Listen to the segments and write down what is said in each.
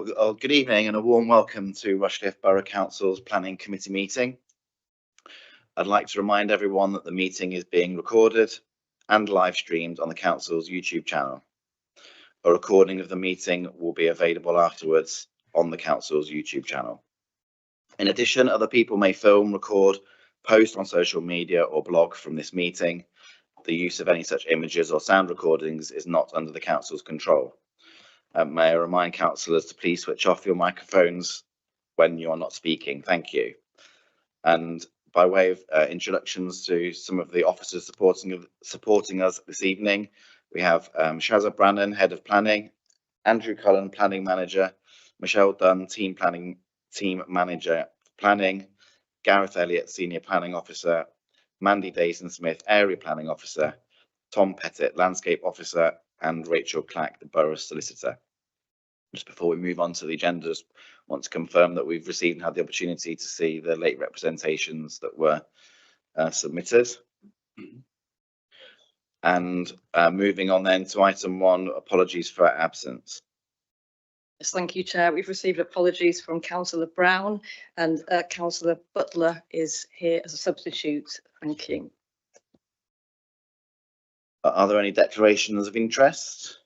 Good evening and a warm welcome to Rushcliffe Borough Council's Planning Committee meeting. I'd like to remind everyone that the meeting is being recorded and live streamed on the Council's YouTube channel. A recording of the meeting will be available afterwards on the Council's YouTube channel. In addition, other people may film, record, post on social media or blog from this meeting. The use of any such images or sound recordings is not under the Council's control. May I remind councillors to please switch off your microphones when you're not speaking. Thank you. And by way of introductions to some of the officers supporting us this evening, we have Shazza Brannan, Head of Planning, Andrew Cullen, Planning Manager, Michelle Dunn, Team Manager Planning, Gareth Elliott, Senior Planning Officer, Mandy Dayson-Smith, Area Planning Officer, Tom Pettit, Landscape Officer, and Rachel Clack, the Borough Solicitor. Just before we move on to the agendas, I want to confirm that we've received and had the opportunity to see the late representations that were submitted. And moving on then to item 1, apologies for absence. Yes, thank you, Chair. We've received apologies from Councillor Brown, and Councillor Butler is here as a substitute. Thank you. Are there any declarations of interest?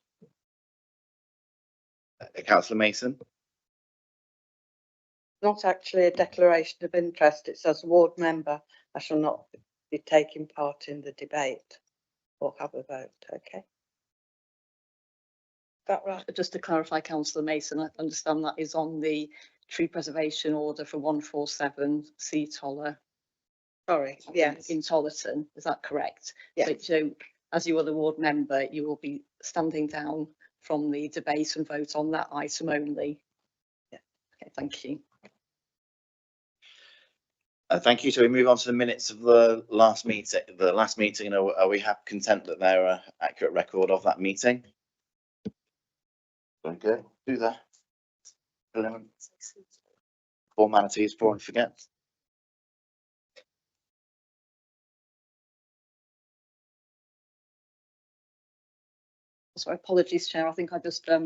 Councillor Mason? Not actually a declaration of interest. It says ward member. I shall not be taking part in the debate or have a vote. Okay. Is that right? Just to clarify, Councillor Mason, I understand that is on the tree preservation order for 147 C Toller. Sorry. Yes. In Tollerton. Is that correct? Yes. So, as you are the ward member, you will be standing down from the debate and vote on that item only. Yeah. Okay, thank you. Thank you. So we move on to the minutes of the last meeting. Are we content that they're an accurate record of that meeting? Very good. Do that. Formalities before I forget. Sorry, apologies, Chair. I think I just I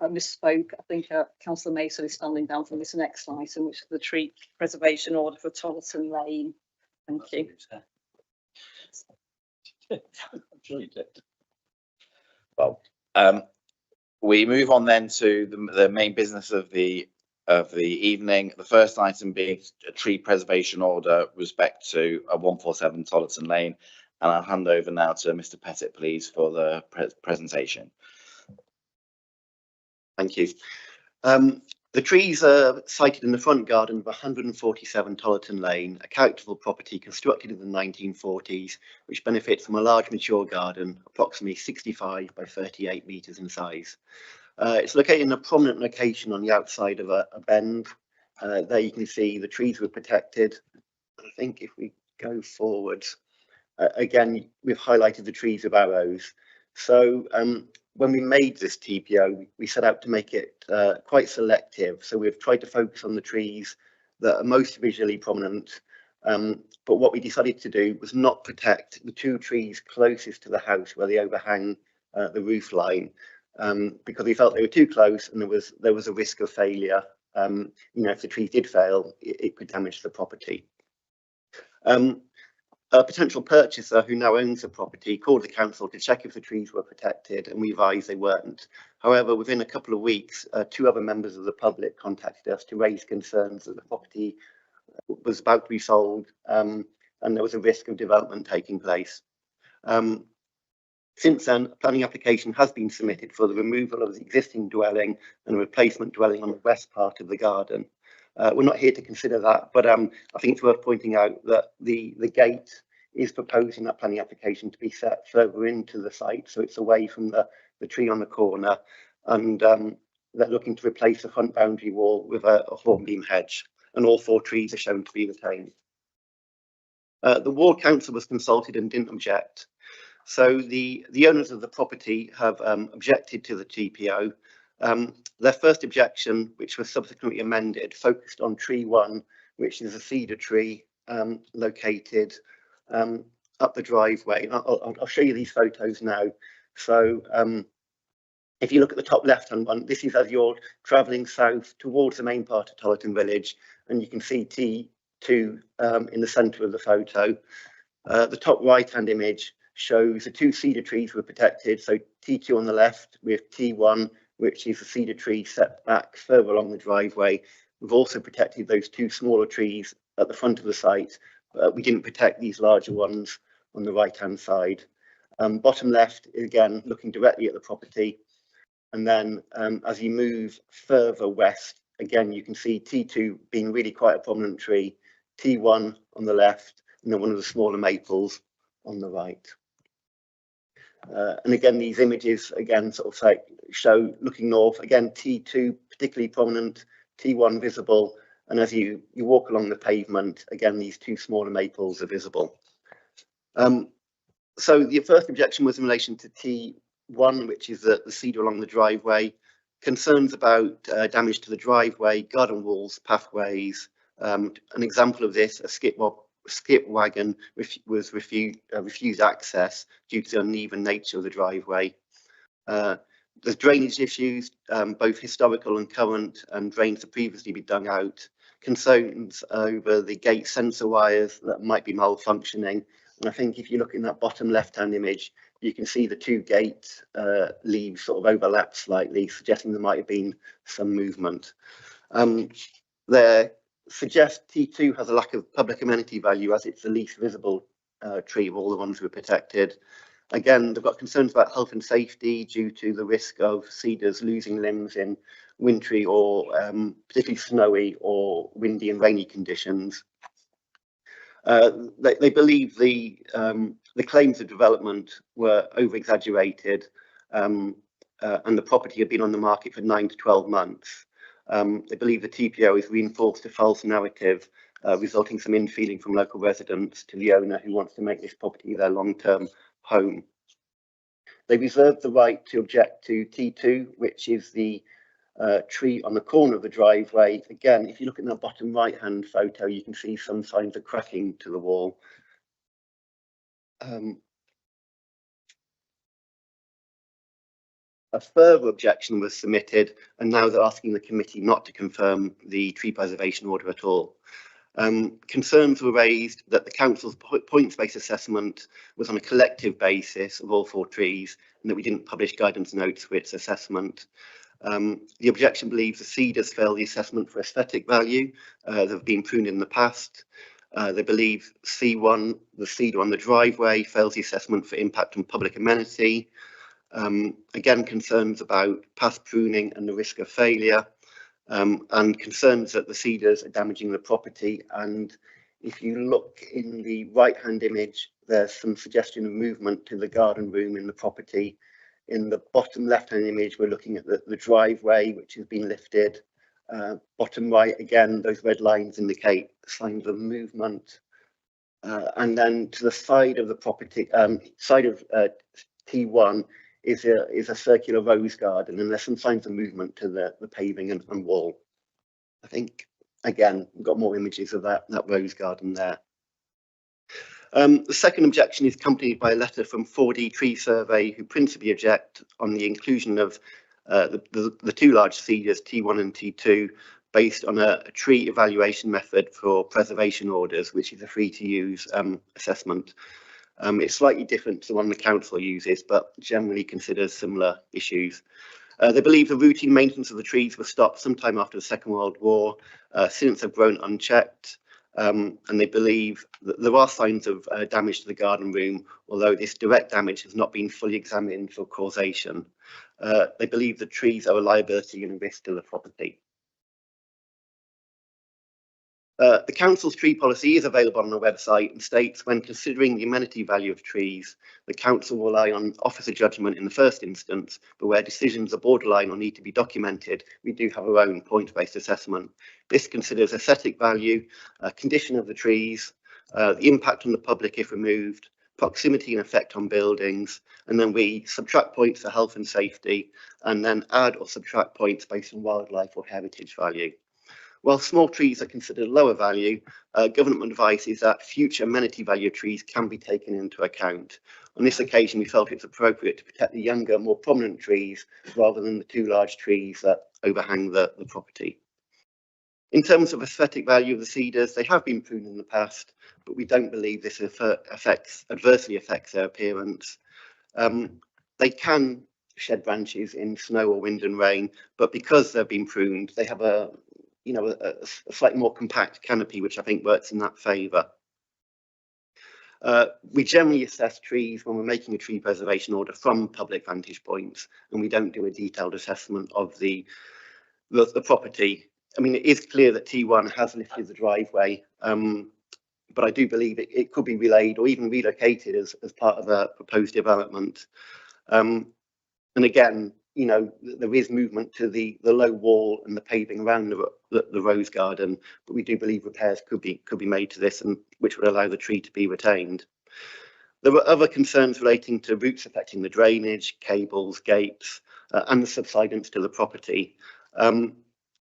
misspoke. I think Councillor Mason is standing down from this next item, which is the tree preservation order for Tollerton Lane. Thank you. Well, we move on then to the main business of the evening. The first item being a tree preservation order with respect to 147 Tollerton Lane, and I'll hand over now to Mr. Pettit, please, for the presentation. Thank you. The trees are sited in the front garden of 147 Tollerton Lane, a characterful property constructed in the 1940s, which benefits from a large mature garden, approximately 65 by 38 metres in size. It's located in a prominent location on the outside of a bend. There you can see the trees were protected. I think if we go forward, again, we've highlighted the trees with arrows. So when we made this TPO, we set out to make it quite selective. So we've tried to focus on the trees that are most visually prominent. But what we decided to do was not protect the 2 trees closest to the house where they overhang the roof line, because we felt they were too close and there was a risk of failure. You know, if the trees did fail, it could damage the property. A potential purchaser who now owns the property called the council to check if the trees were protected, and we advised they weren't. However, within a couple of weeks, 2 other members of the public contacted us to raise concerns that the property was about to be sold, and there was a risk of development taking place. Since then, a planning application has been submitted for the removal of the existing dwelling and a replacement dwelling on the west part of the garden. We're not here to consider that, but I think it's worth pointing out that the gate is proposed in that planning application to be set further into the site, so it's away from the tree on the corner, and they're looking to replace the front boundary wall with a hornbeam hedge, and all 4 trees are shown to be retained. The ward council was consulted and didn't object. So the owners of the property have objected to the TPO. Their first objection, which was subsequently amended, focused on tree 1, which is a cedar tree located up the driveway. I'll show you these photos now. So If you look at the top left-hand one, this is as you're travelling south towards the main part of Tollerton Village, and you can see T2 in the centre of the photo. The top right-hand image shows the 2 cedar trees were protected, so T2 on the left with T1, which is a cedar tree set back further along the driveway. We've also protected those 2 smaller trees at the front of the site, but we didn't protect these larger ones on the right-hand side. Bottom left, again, looking directly at the property. And then as you move further west, again, you can see T2 being really quite a prominent tree, T1 on the left, and then one of the smaller maples on the right. And again, these images, again, sort of like show looking north, again, T2 particularly prominent, T1 visible, and as you walk along the pavement, again, these 2 smaller maples are visible. So the first objection was in relation to T1, which is the cedar along the driveway. Concerns about damage to the driveway, garden walls, pathways. An example of this, a skip wagon was refused access due to the uneven nature of the driveway. There's drainage issues, both historical and current, and drains have previously been dug out. Concerns over the gate sensor wires that might be malfunctioning. And I think if you look in that bottom left-hand image, you can see the 2 gate leaves sort of overlap slightly, suggesting there might have been some movement. There suggests T2 has a lack of public amenity value as it's the least visible tree of all the ones who are protected. Again, they've got concerns about health and safety due to the risk of cedars losing limbs in wintry or particularly snowy or windy and rainy conditions. They believe the claims of development were over-exaggerated and the property had been on the market for 9 to 12 months. They believe the TPO has reinforced a false narrative, resulting in some in-feeling from local residents to the owner who wants to make this property their long-term home. They reserve the right to object to T2, which is the tree on the corner of the driveway. Again, if you look at the bottom right-hand photo, you can see some signs of cracking to the wall. A further objection was submitted, and now they're asking the committee not to confirm the tree preservation order at all. Concerns were raised that the council's points-based assessment was on a collective basis of all 4 trees, and that we didn't publish guidance notes for its assessment. The objection believes the cedars fail the assessment for aesthetic value. They've been pruned in the past. They believe C1, the cedar on the driveway, fails the assessment for impact on public amenity. Again, concerns about past pruning and the risk of failure, and concerns that the cedars are damaging the property. And if you look in the right-hand image, there's some suggestion of movement to the garden room in the property. In the bottom left-hand image, we're looking at the driveway, which has been lifted. Bottom right, again, those red lines indicate signs of movement. And then to the side of the property, side of T1 is a circular rose garden, and there's some signs of movement to the paving and wall. I think, again, we've got more images of that rose garden there. The second objection is accompanied by a letter from 4D Tree Survey, who principally object on the inclusion of the 2 large cedars, T1 and T2, based on a tree evaluation method for preservation orders, which is a free-to-use assessment. It's slightly different to the one the council uses, but generally considers similar issues. They believe the routine maintenance of the trees was stopped sometime after the Second World War, since they've grown unchecked. And they believe that there are signs of damage to the garden room, although this direct damage has not been fully examined for causation. They believe the trees are a liability and a risk to the property. The council's tree policy is available on the website and states when considering the amenity value of trees, the council will rely on officer judgment in the first instance, but where decisions are borderline or need to be documented, we do have our own point-based assessment. This considers aesthetic value, condition of the trees, the impact on the public if removed, proximity and effect on buildings, and then we subtract points for health and safety, and then add or subtract points based on wildlife or heritage value. While small trees are considered lower value, government advice is that future amenity value of trees can be taken into account. On this occasion, we felt it's appropriate to protect the younger, more prominent trees rather than the two large trees that overhang the property. In terms of aesthetic value of the cedars, they have been pruned in the past, but we don't believe this adversely affects their appearance. They can shed branches in snow or wind and rain, but because they've been pruned, they have a slightly more compact canopy, which I think works in that favour. We generally assess trees when we're making a tree preservation order from public vantage points, and we don't do a detailed assessment of the property. I mean, it is clear that T1 has lifted the driveway, but I do believe it could be relayed or even relocated as part of a proposed development. And again, you know, there is movement to the low wall and the paving around the rose garden, but we do believe repairs could be made to this, and which would allow the tree to be retained. There were other concerns relating to roots affecting the drainage, cables, gates, and the subsidence to the property.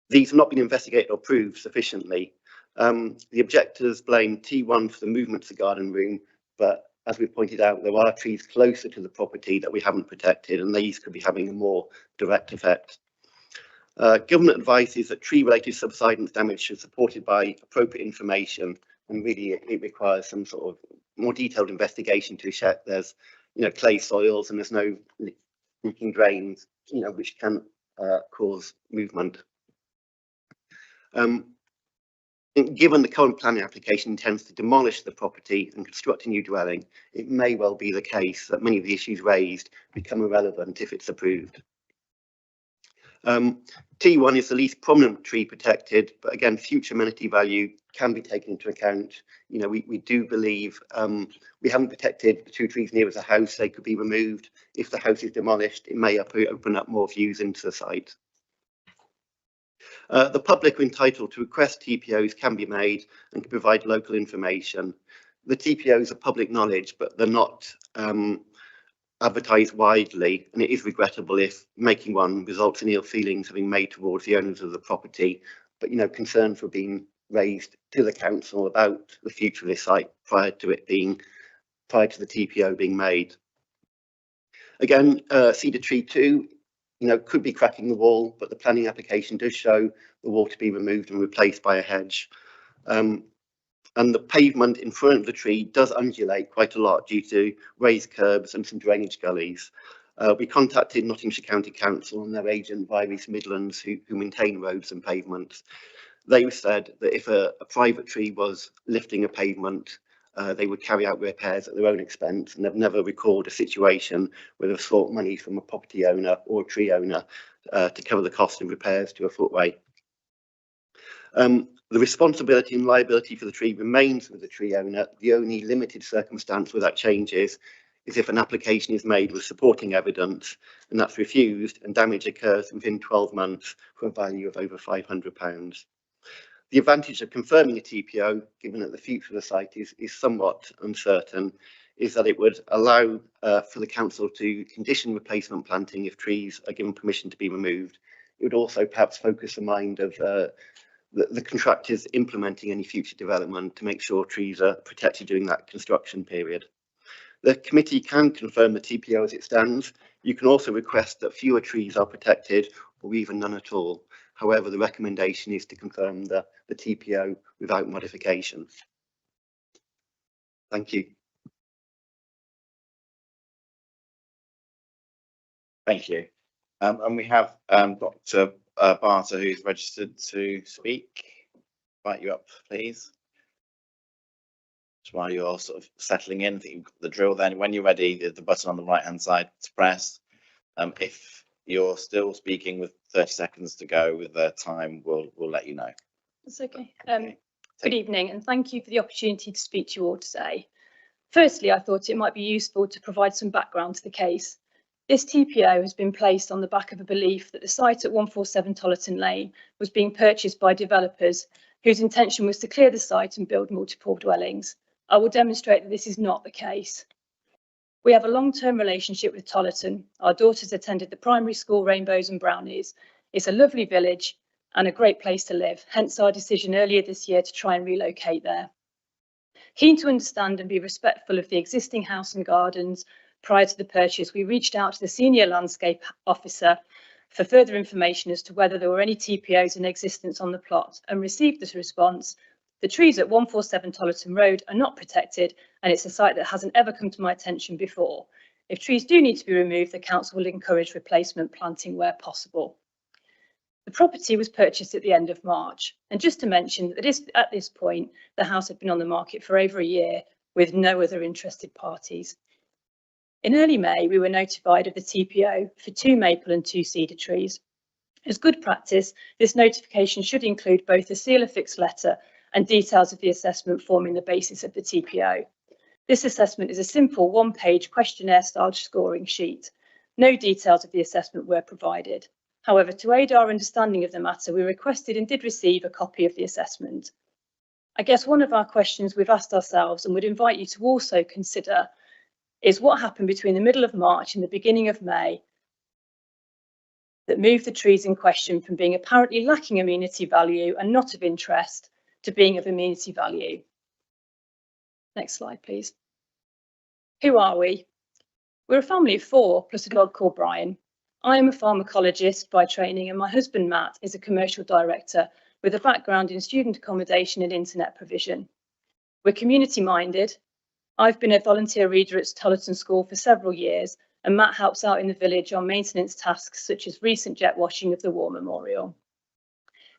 These have not been investigated or proved sufficiently. The objectors blame T1 for the movement to the garden room, but as we pointed out, there are trees closer to the property that we haven't protected, and these could be having a more direct effect. Government advice is that tree-related subsidence damage is supported by appropriate information, and really it requires some sort of more detailed investigation to check there's, you know, clay soils and there's no leaking drains, you know, which can cause movement. Given the current planning application intends to demolish the property and construct a new dwelling, it may well be the case that many of the issues raised become irrelevant if it's approved. T1 is the least prominent tree protected, but again, future amenity value can be taken into account. You know, we do believe we haven't protected the two trees near the house. They could be removed. If the house is demolished, it may open up more views into the site. The public are entitled to request TPOs can be made and can provide local information. The TPOs are public knowledge, but they're not advertised widely, and it is regrettable if making one results in ill feelings having made towards the owners of the property. But, you know, concerns were being raised to the council about the future of this site prior to the TPO being made. Again, Cedar Tree 2, you know, could be cracking the wall, but the planning application does show the wall to be removed and replaced by a hedge. And the pavement in front of the tree does undulate quite a lot due to raised curbs and some drainage gullies. We contacted Nottinghamshire County Council and their agent via East Midlands, who maintain roads and pavements. They said that if a private tree was lifting a pavement, they would carry out repairs at their own expense, and they've never recorded a situation where they've sought money from a property owner or a tree owner to cover the cost of repairs to a footway. The responsibility and liability for the tree remains with the tree owner. The only limited circumstance where that changes is if an application is made with supporting evidence and that's refused and damage occurs within 12 months for a value of over £500. The advantage of confirming a TPO, given that the future of the site is somewhat uncertain, is that it would allow for the council to condition replacement planting if trees are given permission to be removed. It would also perhaps focus the mind of the contractors implementing any future development to make sure trees are protected during that construction period. The committee can confirm the TPO as it stands. You can also request that fewer trees are protected or even none at all. However, the recommendation is to confirm the TPO without modification. Thank you. Thank you. And we have Dr. Barter, who's registered to speak. Invite you up, please. Just while you're sort of settling in, I think you've got the drill then. When you're ready, there's the button on the right-hand side to press. If you're still speaking with 30 seconds to go with the time, we'll let you know. That's okay. Good evening, and thank you for the opportunity to speak to you all today. Firstly, I thought it might be useful to provide some background to the case. This TPO has been placed on the back of a belief that the site at 147 Tollerton Lane was being purchased by developers whose intention was to clear the site and build multiple dwellings. I will demonstrate that this is not the case. We have a long-term relationship with Tollerton. Our daughters attended the primary school Rainbows and Brownies. It's a lovely village and a great place to live, hence our decision earlier this year to try and relocate there. Keen to understand and be respectful of the existing house and gardens prior to the purchase, we reached out to the senior landscape officer for further information as to whether there were any TPOs in existence on the plot and received this response: the trees at 147 Tollerton Road are not protected and it's a site that hasn't ever come to my attention before. If trees do need to be removed, the council will encourage replacement planting where possible. The property was purchased at the end of March, and just to mention that at this point the house had been on the market for over a year with no other interested parties. In early May, we were notified of the TPO for 2 maple and 2 cedar trees. As good practice, this notification should include both a seal affixed letter and details of the assessment forming the basis of the TPO. This assessment is a simple 1-page questionnaire-style scoring sheet. No details of the assessment were provided. However, to aid our understanding of the matter, we requested and did receive a copy of the assessment. I guess one of our questions we've asked ourselves and would invite you to also consider is what happened between the middle of March and the beginning of May that moved the trees in question from being apparently lacking amenity value and not of interest to being of amenity value. Next slide, please. Who are we? We're a family of 4 plus a dog called Brian. I am a pharmacologist by training and my husband Matt is a commercial director with a background in student accommodation and internet provision. We're community minded. I've been a volunteer reader at Tollerton School for several years, and Matt helps out in the village on maintenance tasks such as recent jet washing of the War Memorial.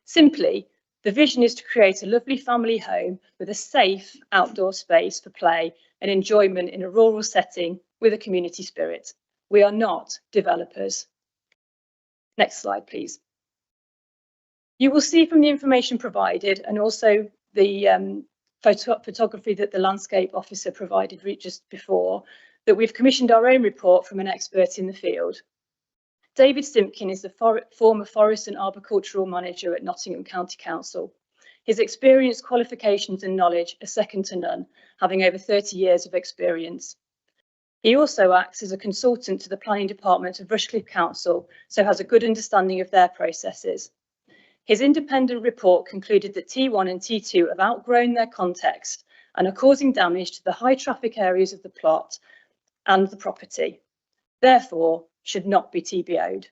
Simply, the vision is to create a lovely family home with a safe outdoor space for play and enjoyment in a rural setting with a community spirit. We are not developers. Next slide, please. You will see from the information provided and also the photography that the landscape officer provided just before, that we've commissioned our own report from an expert in the field. David Stimkin is the former Forest and Arboricultural Manager at Nottingham County Council. His experience, qualifications and knowledge are second to none, having over 30 years of experience. He also acts as a consultant to the planning department of Rushcliffe Council, so has a good understanding of their processes. His independent report concluded that T1 and T2 have outgrown their context and are causing damage to the high traffic areas of the plot and the property, therefore should not be TPO'd.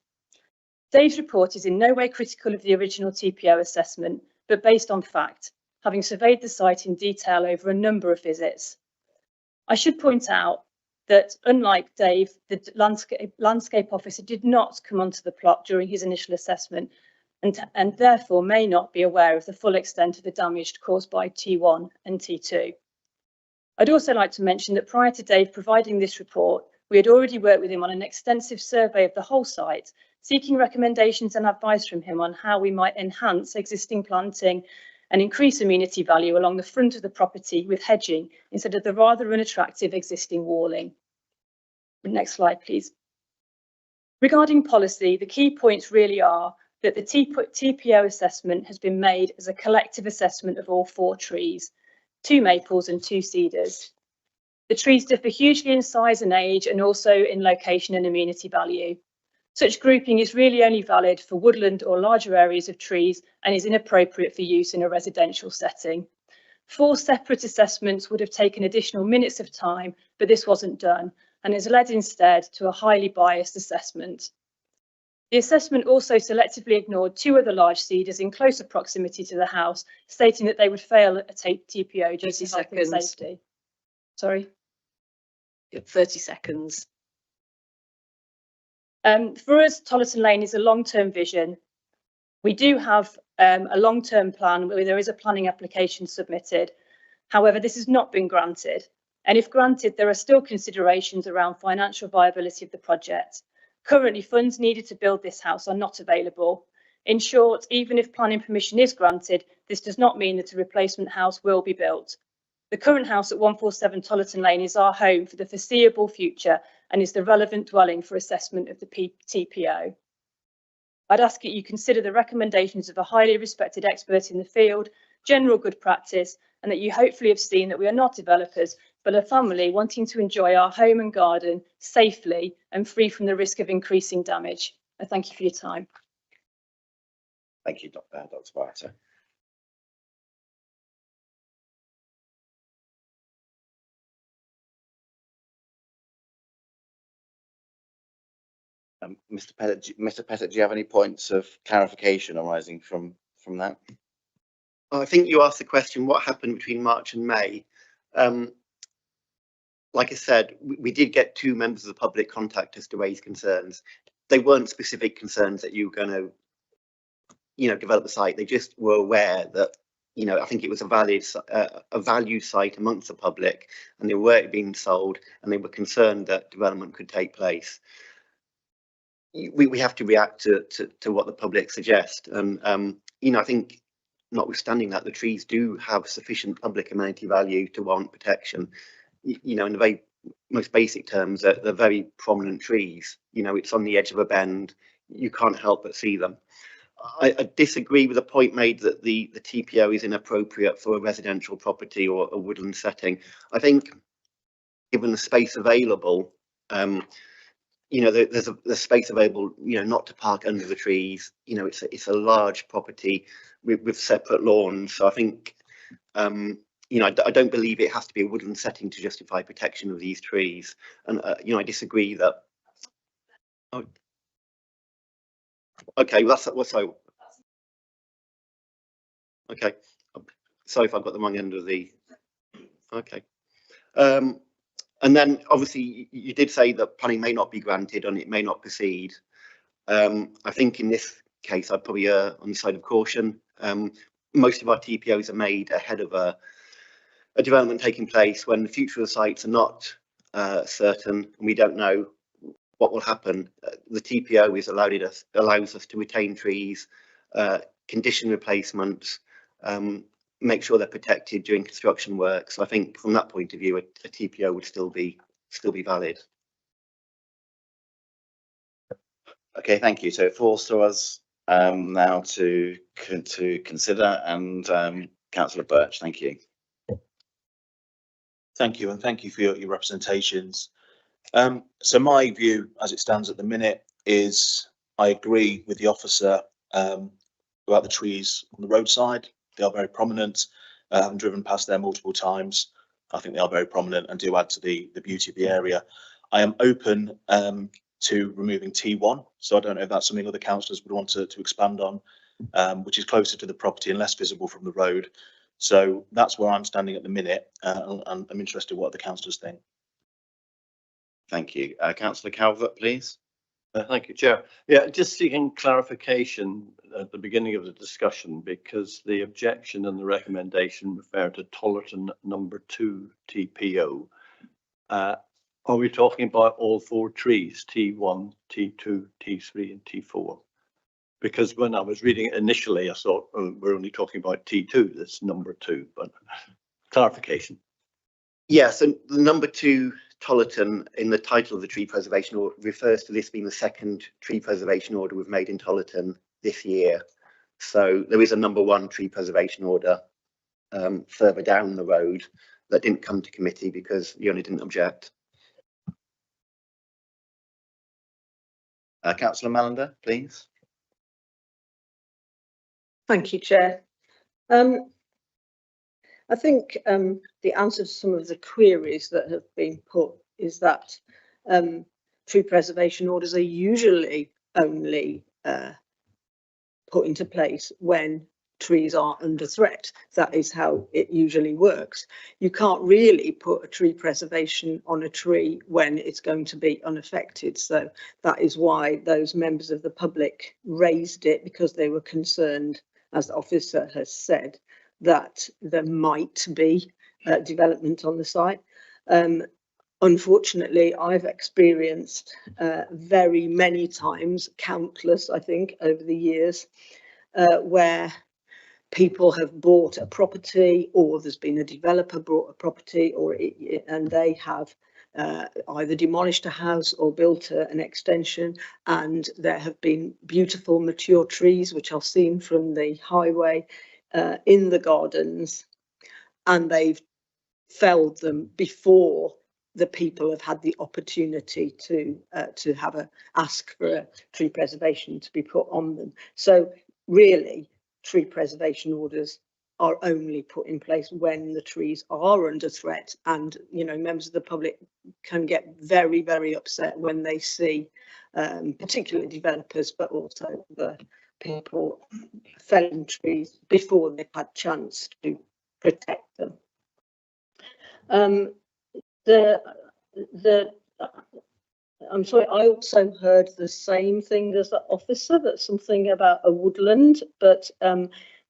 Dave's report is in no way critical of the original TPO assessment, but based on fact, having surveyed the site in detail over a number of visits. I should point out that unlike Dave, the landscape officer did not come onto the plot during his initial assessment and therefore may not be aware of the full extent of the damage caused by T1 and T2. I'd also like to mention that prior to Dave providing this report, we had already worked with him on an extensive survey of the whole site, seeking recommendations and advice from him on how we might enhance existing planting and increase amenity value along the front of the property with hedging instead of the rather unattractive existing walling. Next slide, please. Regarding policy, the key points really are that the TPO assessment has been made as a collective assessment of all 4 trees, 2 maples and 2 cedars. The trees differ hugely in size and age and also in location and amenity value. Such grouping is really only valid for woodland or larger areas of trees and is inappropriate for use in a residential setting. 4 separate assessments would have taken additional minutes of time, but this wasn't done and has led instead to a highly biased assessment. The assessment also selectively ignored 2 other large cedars in closer proximity to the house, stating that they would fail at a TPO due to health and safety. Sorry? 30 seconds. For us, Tollerton Lane is a long-term vision. We do have a long-term plan where there is a planning application submitted. However, this has not been granted. And if granted, there are still considerations around financial viability of the project. Currently, funds needed to build this house are not available. In short, even if planning permission is granted, this does not mean that a replacement house will be built. The current house at 147 Tollerton Lane is our home for the foreseeable future and is the relevant dwelling for assessment of the TPO. I'd ask that you consider the recommendations of a highly respected expert in the field, general good practice, and that you hopefully have seen that we are not developers, but a family wanting to enjoy our home and garden safely and free from the risk of increasing damage. I thank you for your time. Thank you, Dr. Sparta. Mr. Pettit, do you have any points of clarification arising from that? I think you asked the question, what happened between March and May? Like I said, we did get 2 members of the public contact us to raise concerns. They weren't specific concerns that you were going to, develop the site. They just were aware that, I think it was a valued site amongst the public, and they were being sold, and they were concerned that development could take place. We have to react to what the public suggest, and I think, notwithstanding that, the trees do have sufficient public amenity value to warrant protection. In the very most basic terms, they're very prominent trees. It's on the edge of a bend. You can't help but see them. I disagree with the point made that the TPO is inappropriate for a residential property or a woodland setting. I think, given the space available, there's space available, not to park under the trees. It's a large property with separate lawns. So I think, I don't believe it has to be a woodland setting to justify protection of these trees. And, I disagree that. Oh, okay, well, that's what. So. Okay, sorry if I got the wrong end of the. Okay. And then obviously you did say that planning may not be granted and it may not proceed. I think in this case I'd probably on the side of caution. Most of our TPOs are made ahead of a development taking place when the future of the sites are not certain, and we don't know what will happen. The TPO is allows us to retain trees, condition replacements, make sure they're protected during construction work. So I think from that point of view, a TPO would still be valid. Okay, thank you. So it falls to us now to consider, and Councillor Birch, thank you. Thank you, and thank you for your representations. So my view, as it stands at the minute, is I agree with the officer about the trees on the roadside. They are very prominent. I've driven past there multiple times. I think they are very prominent and do add to the beauty of the area. I am open to removing T1, so I don't know if that's something other councillors would want to expand on, which is closer to the property and less visible from the road. So that's where I'm standing at the minute, and I'm interested in what the councillors think. Thank you. Councillor Calvert, please. Thank you, Chair. Yeah, just seeking clarification at the beginning of the discussion, because the objection and the recommendation refer to Tollerton number 2 TPO. Are we talking about all 4 trees, T1, T2, T3 and T4? Because when I was reading it initially, I thought, oh, we're only talking about T2, that's number 2, but clarification. Yes, and the number 2 Tollerton in the title of the tree preservation order refers to this being the second tree preservation order we've made in Tollerton this year. So there is a number 1 tree preservation order further down the road that didn't come to committee because the owner didn't object. Councillor Mallender, please. Thank you, Chair. I think the answer to some of the queries that have been put is that tree preservation orders are usually only put into place when trees are under threat. That is how it usually works. You can't really put a tree preservation on a tree when it's going to be unaffected. So that is why those members of the public raised it, because they were concerned, as the officer has said, that there might be development on the site. Unfortunately, I've experienced very many times, countless, I think, over the years, where people have bought a property, or there's been a developer bought a property, and they have either demolished a house or built an extension, and there have been beautiful mature trees which are seen from the highway in the gardens, and they've felled them before the people have had the opportunity to ask for a tree preservation to be put on them. So really, tree preservation orders are only put in place when the trees are under threat. And, you know, members of the public can get very, very upset when they see, particularly developers, but also the people felling trees before they've had chance to protect them. I'm sorry, I also heard the same thing as the officer, that something about a woodland, but a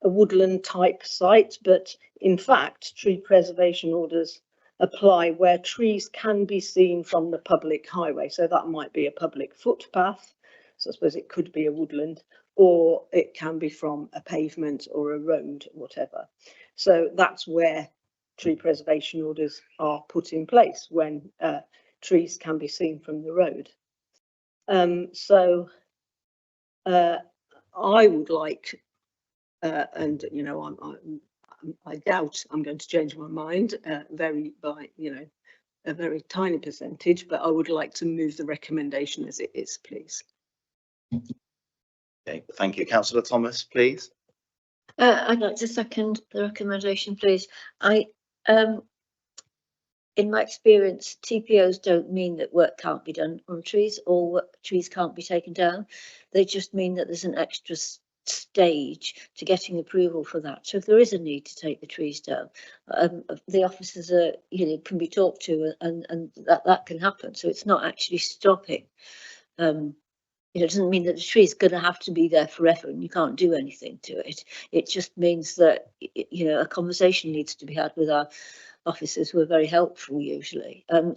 woodland type site. But in fact, tree preservation orders apply where trees can be seen from the public highway. So that might be a public footpath. So I suppose it could be a woodland, or it can be from a pavement or a road, whatever. So that's where tree preservation orders are put in place, when trees can be seen from the road. I would like, and you know, I doubt I'm going to change my mind by a very tiny percentage, but I would like to move the recommendation as it is, please. Okay, thank you. Councillor Thomas, please. I'd like to second the recommendation, please. In my experience, TPOs don't mean that work can't be done on trees or trees can't be taken down. They just mean that there's an extra stage to getting approval for that. So if there is a need to take the trees down, the officers are, can be talked to, and that can happen. So it's not actually stopping. It doesn't mean that the tree is going to have to be there forever and you can't do anything to it. It just means that, a conversation needs to be had with our officers, who are very helpful usually. But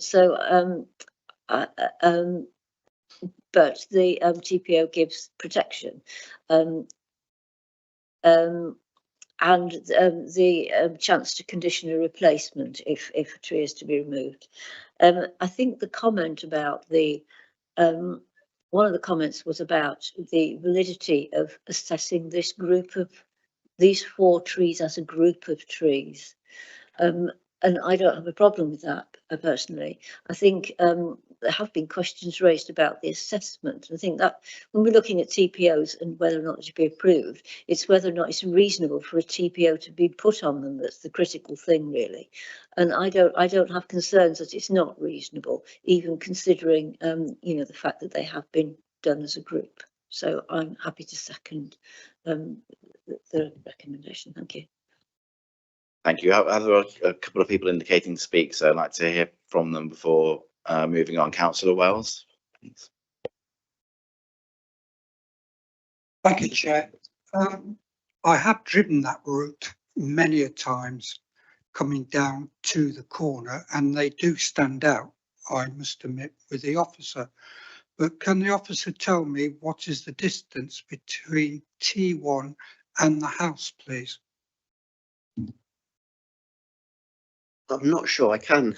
the TPO gives protection, and the chance to condition a replacement if a tree is to be removed. I think the comment about one of the comments was about the validity of assessing these 4 trees as a group of trees. And I don't have a problem with that personally. I think there have been questions raised about the assessment. I think that when we're looking at TPOs and whether or not to be approved, it's whether or not it's reasonable for a TPO to be put on them that's the critical thing, really. And I don't have concerns that it's not reasonable, even considering the fact that they have been done as a group. So I'm happy to second the recommendation. Thank you. Thank you. There are a couple of people indicating to speak, so I'd like to hear from them before moving on. Councillor Wells, please. Thank you, Chair. I have driven that route many a times coming down to the corner, and they do stand out, I must admit, with the officer. But can the officer tell me what is the distance between T1 and the house, please? I'm not sure I can.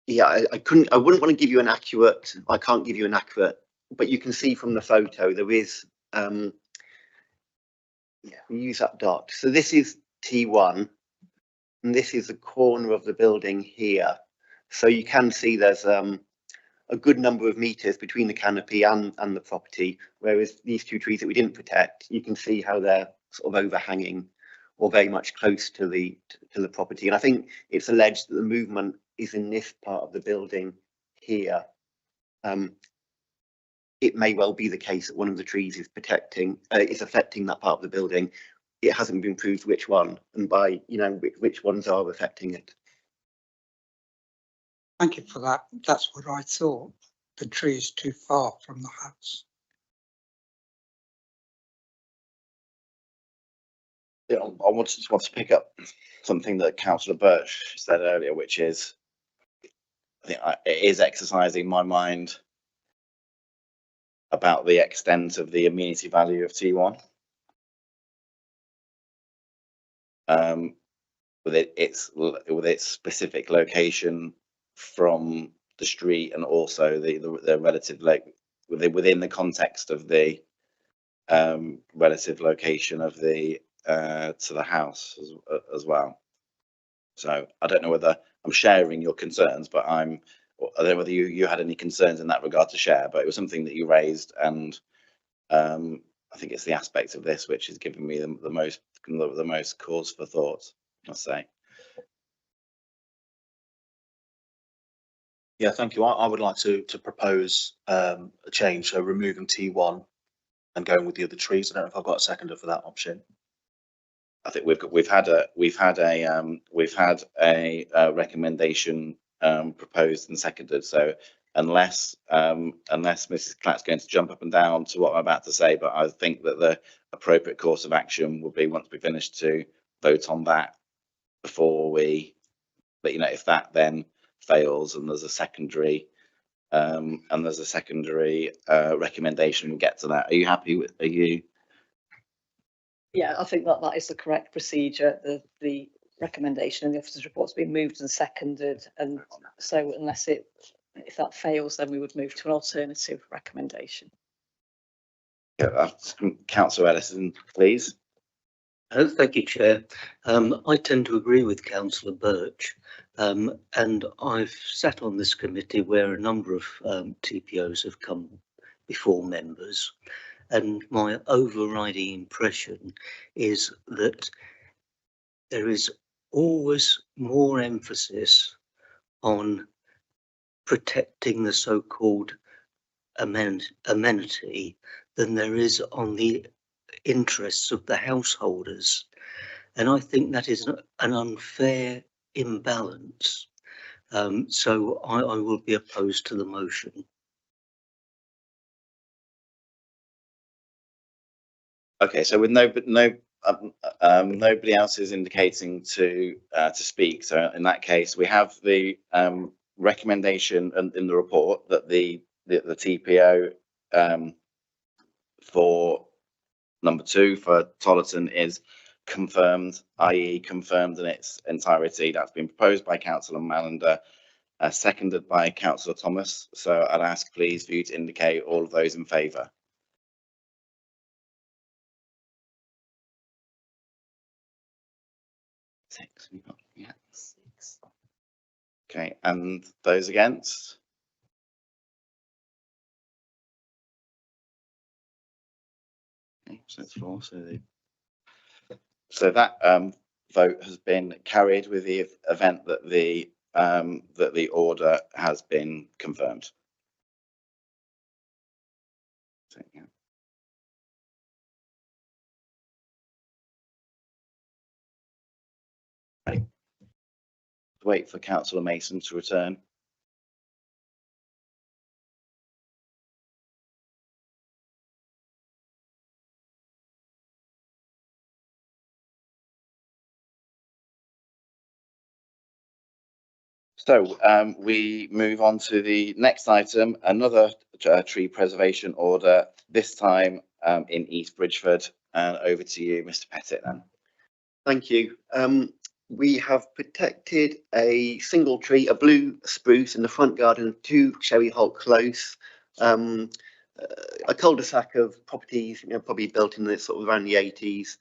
Yeah, I wouldn't want to give you an accurate, I can't give you an accurate, but you can see from the photo there is, yeah, we use that dot. So this is T1, and this is the corner of the building here. So you can see there's a good number of meters between the canopy and the property, whereas these 2 trees that we didn't protect, you can see how they're sort of overhanging or very much close to the property. And I think it's alleged that the movement is in this part of the building here. It may well be the case that one of the trees is affecting that part of the building. It hasn't been proved which one, and by which ones are affecting it. Thank you for that. That's what I thought. The tree is too far from the house. Yeah, I just want to pick up something that Councillor Birch said earlier, which is, I think it is exercising my mind about the extent of the amenity value of T1. With its specific location from the street, and also the relative within the context of the relative location of the to the house as well. So I don't know whether I'm sharing your concerns, but I don't know whether you had any concerns in that regard to share, but it was something that you raised, and I think it's the aspect of this which is giving me the most cause for thought, I must say. Yeah, thank you. I would like to propose a change, so removing T1 and going with the other trees. I don't know if I've got a seconder for that option. I think we've had a recommendation proposed and seconded. So unless Mrs. Clatt's going to jump up and down to what I'm about to say, but I think that the appropriate course of action would be, once we finish, to vote on that before we. But you know, if that then fails and there's a secondary recommendation, we'll get to that. Are you happy with? Are you? Yeah, I think that is the correct procedure. The recommendation in the officer's report's been moved and seconded, and so if that fails, then we would move to an alternative recommendation. Yeah, Councillor Ellison, please. Thank you, Chair. I tend to agree with Councillor Birch, and I've sat on this committee where a number of TPOs have come before members, and my overriding impression is that there is always more emphasis on protecting the so-called amenity than there is on the interests of the householders, and I think that is an unfair imbalance. So I will be opposed to the motion. Okay, so with nobody else is indicating to speak. So in that case, we have the recommendation in the report that the TPO for number 2 for Tollerton is confirmed, i.e. confirmed in its entirety. That's been proposed by Councillor Mallender, seconded by Councillor Thomas. So I'd ask please for you to indicate all of those in favour. Six. Yeah. 6. Okay, and those against? Okay, so it's 4. So that vote has been carried with the event that the order has been confirmed. So, yeah. Right. Wait for Councillor Mason to return. So we move on to the next item, another tree preservation order, this time in East Bridgford. And over to you, Mr. Pettit, then. Thank you. We have protected a single tree, a blue spruce, in the front garden of 2 Cherry Holt Close. A cul-de-sac of properties, probably built in the sort of around the 80s.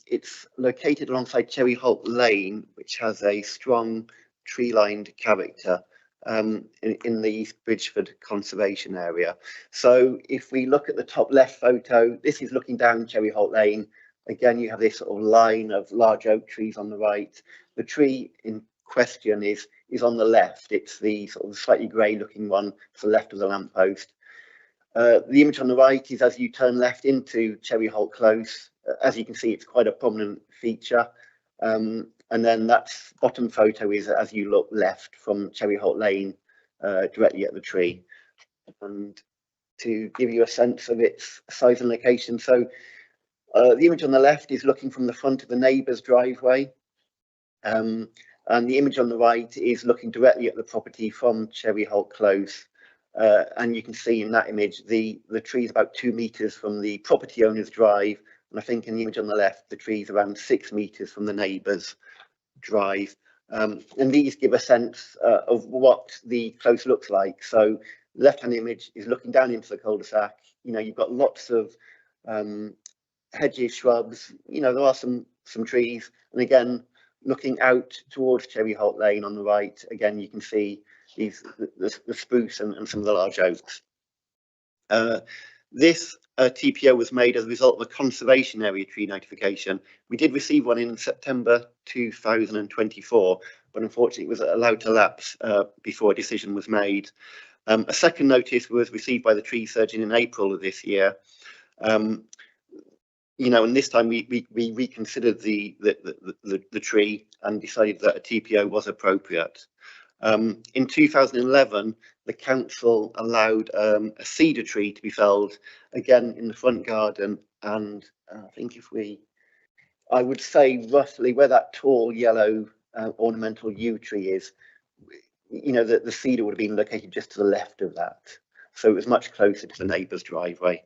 It's located alongside Cherry Holt Lane, which has a strong tree-lined character in the East Bridgford conservation area. So if we look at the top left photo, this is looking down Cherry Holt Lane. Again, you have this sort of line of large oak trees on the right. The tree in question is on the left. It's the sort of slightly grey looking one to the left of the lamppost. The image on the right is as you turn left into Cherry Holt Close. As you can see, it's quite a prominent feature. And then that bottom photo is as you look left from Cherry Holt Lane, directly at the tree. And to give you a sense of its size and location, so the image on the left is looking from the front of the neighbour's driveway, and the image on the right is looking directly at the property from Cherry Holt Close. And you can see in that image the tree is about 2 metres from the property owner's drive, and I think in the image on the left the tree is around 6 metres from the neighbour's drive. And these give a sense of what the close looks like. So the left-hand image is looking down into the cul-de-sac. You've got lots of hedges, shrubs, there are some trees, and again looking out towards Cherry Holt Lane on the right, again you can see the spruce and some of the large oaks. This TPO was made as a result of a conservation area tree notification. We did receive one in September 2024, but unfortunately it was allowed to lapse before a decision was made. A second notice was received by the tree surgeon in April of this year. You know, and this time we reconsidered the tree and decided that a TPO was appropriate. In 2011, the council allowed a cedar tree to be felled again in the front garden, and I think I would say roughly where that tall yellow ornamental yew tree is, you know, the cedar would have been located just to the left of that, so it was much closer to the neighbour's driveway.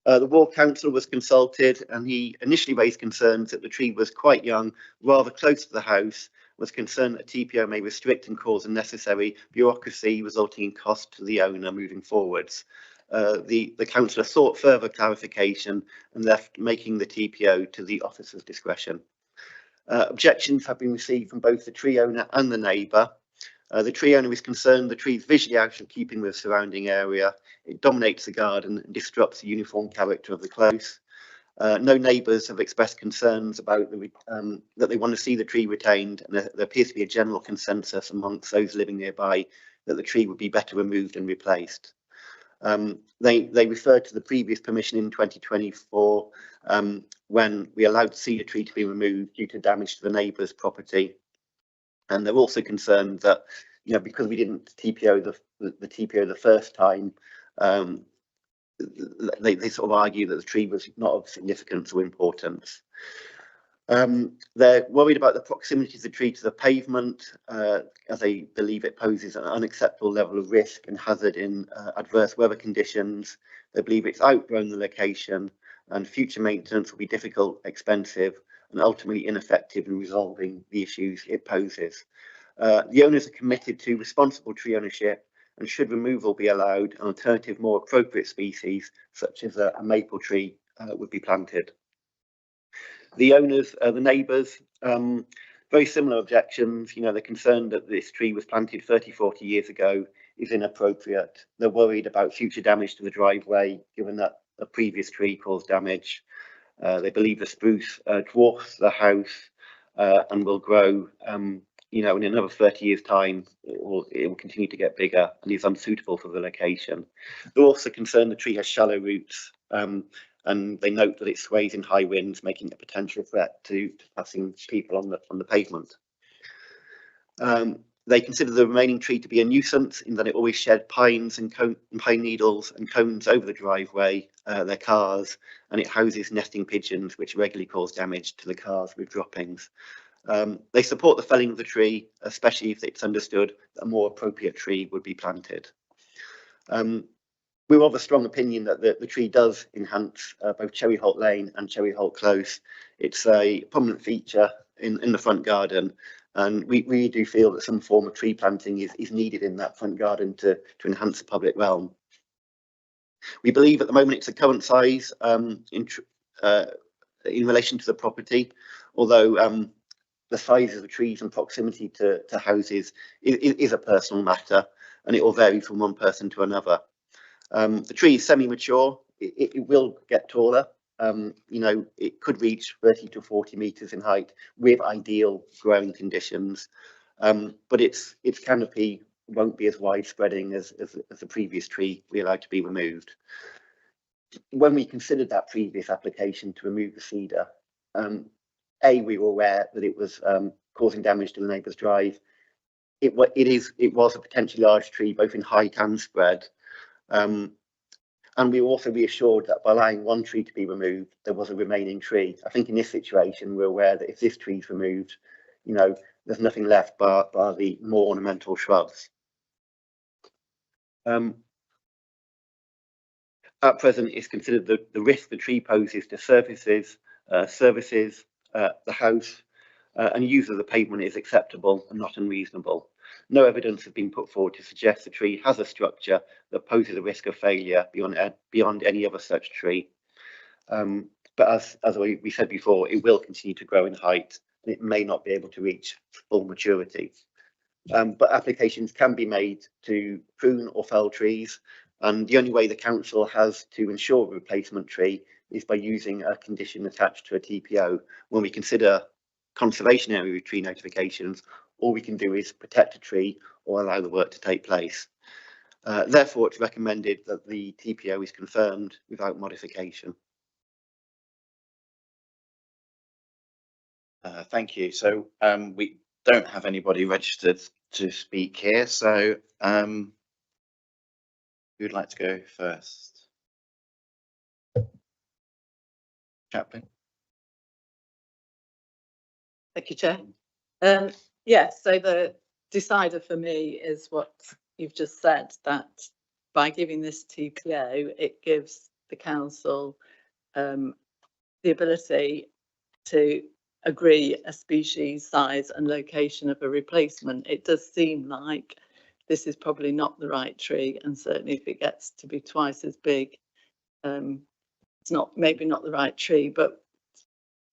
The ward council was consulted, and he initially raised concerns that the tree was quite young, rather close to the house, was concerned that TPO may restrict and cause unnecessary bureaucracy, resulting in cost to the owner moving forwards. The councillor sought further clarification and left making the TPO to the officer's discretion. Objections have been received from both the tree owner and the neighbour. The tree owner is concerned the tree is visually out of keeping with the surrounding area. It dominates the garden and disrupts the uniform character of the close. No neighbours have expressed concerns about that they want to see the tree retained, and there appears to be a general consensus amongst those living nearby that the tree would be better removed and replaced. They referred to the previous permission in 2024 when we allowed the cedar tree to be removed due to damage to the neighbour's property. And they're also concerned that, you know, because we didn't TPO the TPO the first time, they sort of argue that the tree was not of significance or importance. They're worried about the proximity of the tree to the pavement, as they believe it poses an unacceptable level of risk and hazard in adverse weather conditions. They believe it's outgrown the location, and future maintenance will be difficult, expensive, and ultimately ineffective in resolving the issues it poses. The owners are committed to responsible tree ownership, and should removal be allowed, an alternative, more appropriate species, such as a maple tree, would be planted. The owners, the neighbours, very similar objections. You know, they're concerned that this tree was planted 30, 40 years ago, is inappropriate. They're worried about future damage to the driveway, given that a previous tree caused damage. They believe the spruce dwarfs the house and will grow, you know, in another 30 years' time, it will continue to get bigger and is unsuitable for the location. They're also concerned the tree has shallow roots, and they note that it sways in high winds, making it a potential threat to passing people on the pavement. They consider the remaining tree to be a nuisance in that it always shed pines and pine needles and cones over the driveway, their cars, and it houses nesting pigeons, which regularly cause damage to the cars with droppings. They support the felling of the tree, especially if it's understood that a more appropriate tree would be planted. We're of a strong opinion that the tree does enhance both Cherryholt Lane and Cherryholt Close. It's a prominent feature in the front garden, and we really do feel that some form of tree planting is needed in that front garden to enhance the public realm. We believe at the moment it's a current size in relation to the property, although the size of the trees and proximity to houses is a personal matter, and it will vary from one person to another. The tree is semi-mature. It will get taller. You know, it could reach 30 to 40 meters in height with ideal growing conditions, but its canopy won't be as widespreading as the previous tree we allowed to be removed. When we considered that previous application to remove the cedar, we were aware that it was causing damage to the neighbour's drive. It was a potentially large tree, both in height and spread. And we were also reassured that by allowing one tree to be removed, there was a remaining tree. I think in this situation, we're aware that if this tree is removed, you know, there's nothing left but the more ornamental shrubs. At present, it's considered the risk the tree poses to services, the house, and use of the pavement is acceptable and not unreasonable. No evidence has been put forward to suggest the tree has a structure that poses a risk of failure beyond any other such tree. But as we said before, it will continue to grow in height. And it may not be able to reach full maturity. but applications can be made to prune or fell trees. And the only way the council has to ensure a replacement tree is by using a condition attached to a TPO. When we consider conservation area tree notifications, all we can do is protect a tree or allow the work to take place. Therefore, it's recommended that the TPO is confirmed without modification. Thank you. So we don't have anybody registered to speak here. So who'd like to go first? Chaplain. Thank you, Chair. Yes, so the decider for me is what you've just said, that by giving this TPO, it gives the council the ability to agree a species, size and location of a replacement. It does seem like this is probably not the right tree, and certainly if it gets to be twice as big, it's not, maybe not the right tree, but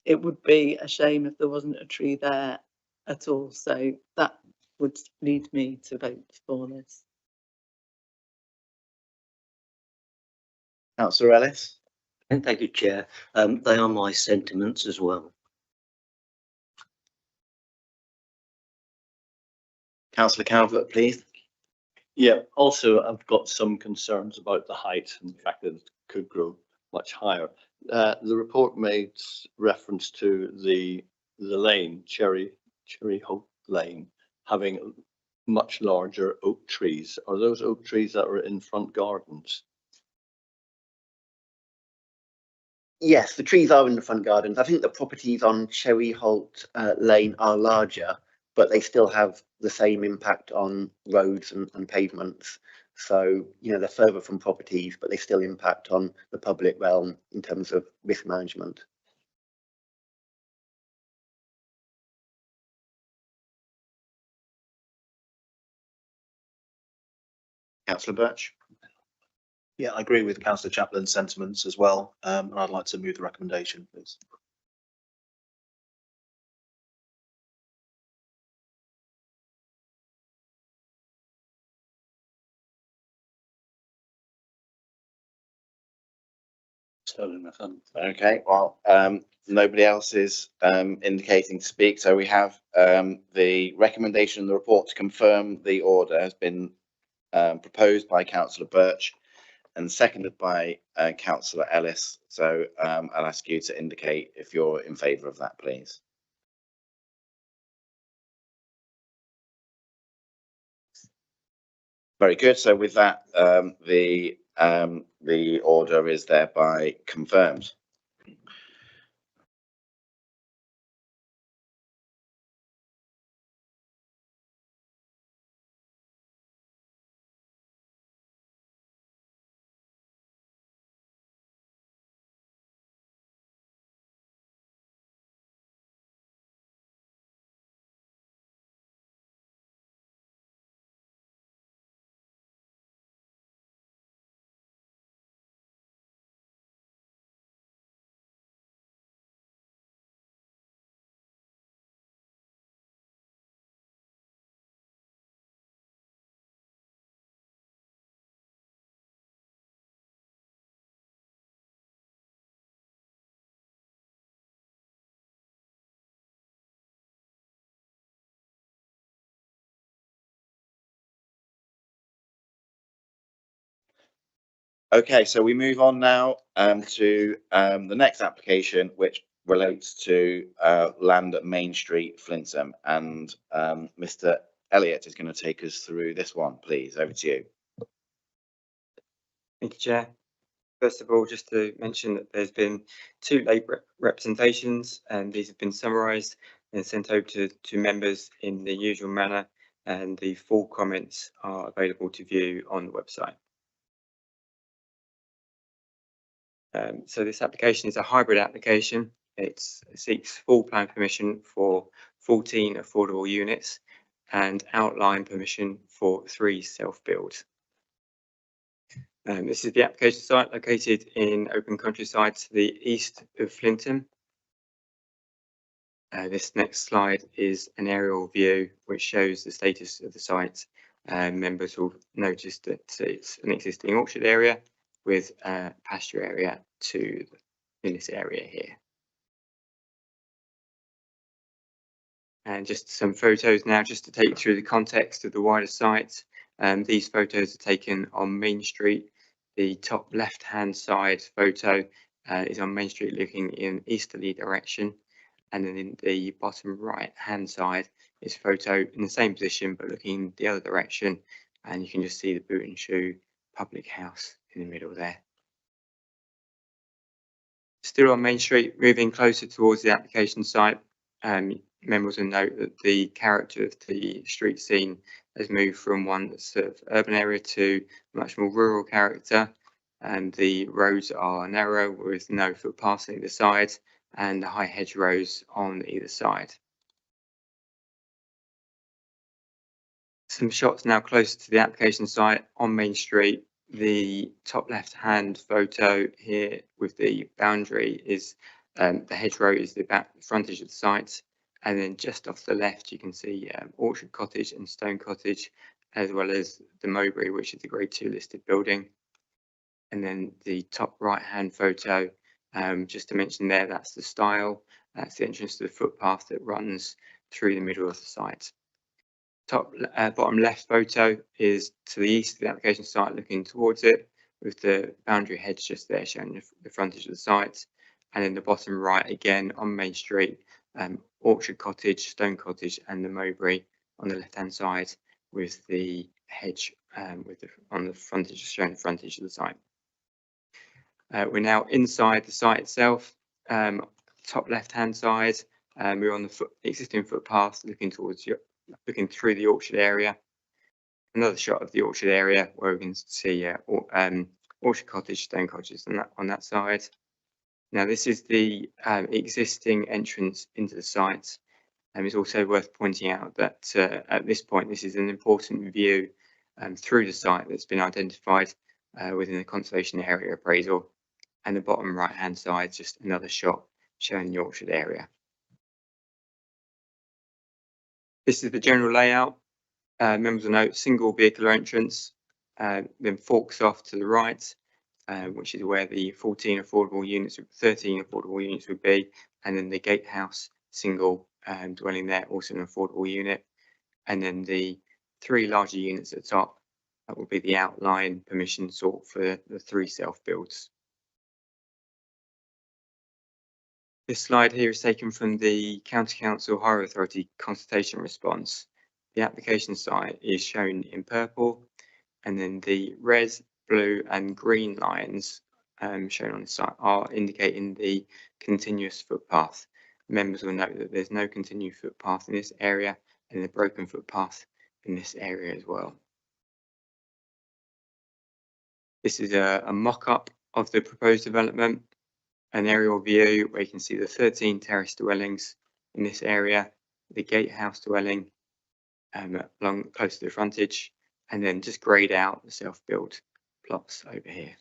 it would be a shame if there wasn't a tree there at all. So that would lead me to vote for this. Councillor Ellis. And thank you, Chair. They are my sentiments as well. Councillor Calvert, please. Yeah, also I've got some concerns about the height and the fact that it could grow much higher. The report made reference to the lane, Cherry Hope Lane, having much larger oak trees. Are those oak trees that are in front gardens? Yes, the trees are in the front gardens. I think the properties on Cherry Holt Lane are larger, but they still have the same impact on roads and pavements. So, you know, they're further from properties, but they still impact on the public realm in terms of risk management. Councillor Birch. Yeah, I agree with Councillor Chaplin's sentiments as well, and I'd like to move the recommendation, please. Okay, well, nobody else is indicating to speak, so we have the recommendation in the report to confirm the order has been proposed by Councillor Birch and seconded by Councillor Ellis. So I'll ask you to indicate if you're in favour of that, please. Very good. So with that, the order is thereby confirmed. Okay, so we move on now to the next application, which relates to land at Main Street, Flintham, and Mr. Elliott is going to take us through this one. Please, over to you. Thank you, Chair. First of all, just to mention that there's been 2 late representations, and these have been summarised and sent over to members in the usual manner, and the full comments are available to view on the website. So this application is a hybrid application. It seeks full plan permission for 14 affordable units and outline permission for 3 self-builds. This is the application site located in open countryside to the east of Flintham. This next slide is an aerial view which shows the status of the site. Members will notice that it's an existing orchard area with a pasture area in this area here. And just some photos now, just to take you through the context of the wider site. These photos are taken on Main Street. The top left-hand side photo is on Main Street looking in easterly direction. And then in the bottom right-hand side is a photo in the same position, but looking the other direction. And you can just see the Boot and Shoe public house in the middle there. Still on Main Street, moving closer towards the application site. Members will note that the character of the street scene has moved from one sort of urban area to much more rural character, and the roads are narrow with no footpaths on either side and the high hedgerows on either side. Some shots now closer to the application site on Main Street. The top left-hand photo here with the boundary is the hedgerow is the back frontage of the site. And then just off the left, you can see Orchard Cottage and Stone Cottage, as well as the Mowbray, which is the Grade 2 listed building. And then the top right-hand photo, just to mention there, that's the stile. That's the entrance to the footpath that runs through the middle of the site. Bottom left photo is to the east of the application site, looking towards it, with the boundary hedge just there showing the frontage of the site. And then the bottom right, again on Main Street, Orchard Cottage, Stone Cottage, and the Mowbray on the left-hand side, with the hedge on the frontage, showing the frontage of the site. We're now inside the site itself. Top left-hand side, we're on the existing footpath, looking through the orchard area. Another shot of the orchard area where we can see Orchard Cottage, Stone Cottage on that side. Now, this is the existing entrance into the site. It's also worth pointing out that at this point, this is an important view through the site that's been identified within the conservation area appraisal. And the bottom right-hand side, just another shot showing the orchard area. This is the general layout. Members will note single vehicular entrance, then forks off to the right, which is where the 13 affordable units would be, and then the gatehouse single dwelling there, also an affordable unit, and then the 3 larger units at the top. That will be the outline permission sought for the 3 self-builds. This slide here is taken from the County Council Highway Authority consultation response. The application site is shown in purple, and then the red, blue and green lines shown on the site are indicating the continuous footpath. Members will note that there's no continuous footpath in this area and a broken footpath in this area as well. This is a mock-up of the proposed development, an aerial view where you can see the 13 terrace dwellings in this area, the gatehouse dwelling along close to the frontage, and then just grayed out the self-built plots over here.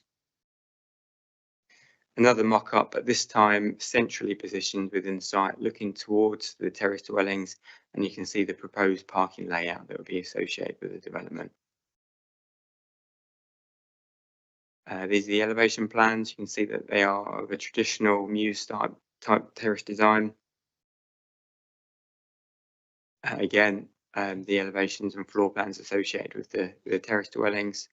Another mock-up, at this time centrally positioned within the site, looking towards the terrace dwellings, and you can see the proposed parking layout that will be associated with the development. These are the elevation plans. You can see that they are of a traditional Muse type terrace design. Again, the elevations and floor plans associated with the terrace dwellings.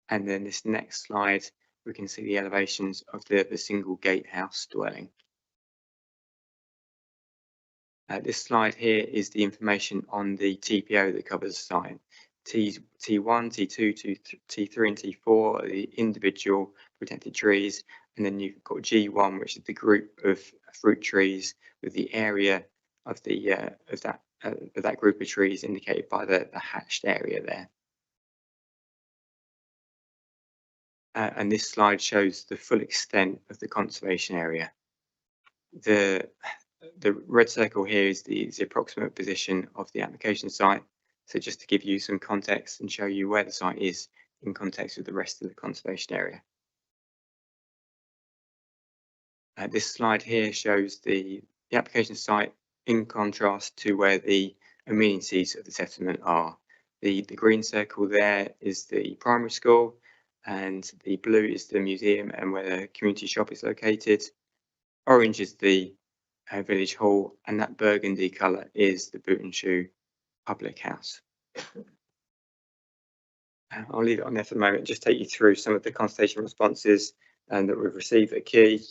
And then this next slide, we can see the elevations of the single gatehouse dwelling. This slide here is the information on the TPO that covers the site. T1, T2, T3 and T4 are the individual protected trees, and then you've got G1, which is the group of fruit trees with the area of that group of trees indicated by the hatched area there. And this slide shows the full extent of the conservation area. The red circle here is the approximate position of the application site. So just to give you some context and show you where the site is in context with the rest of the conservation area. This slide here shows the application site in contrast to where the amenities of the settlement are. The green circle there is the primary school, and the blue is the museum and where the community shop is located. Orange is the village hall, and that burgundy colour is the Boot and Shoe public house. I'll leave it on there for the moment, just take you through some of the consultation responses that we've received at Key.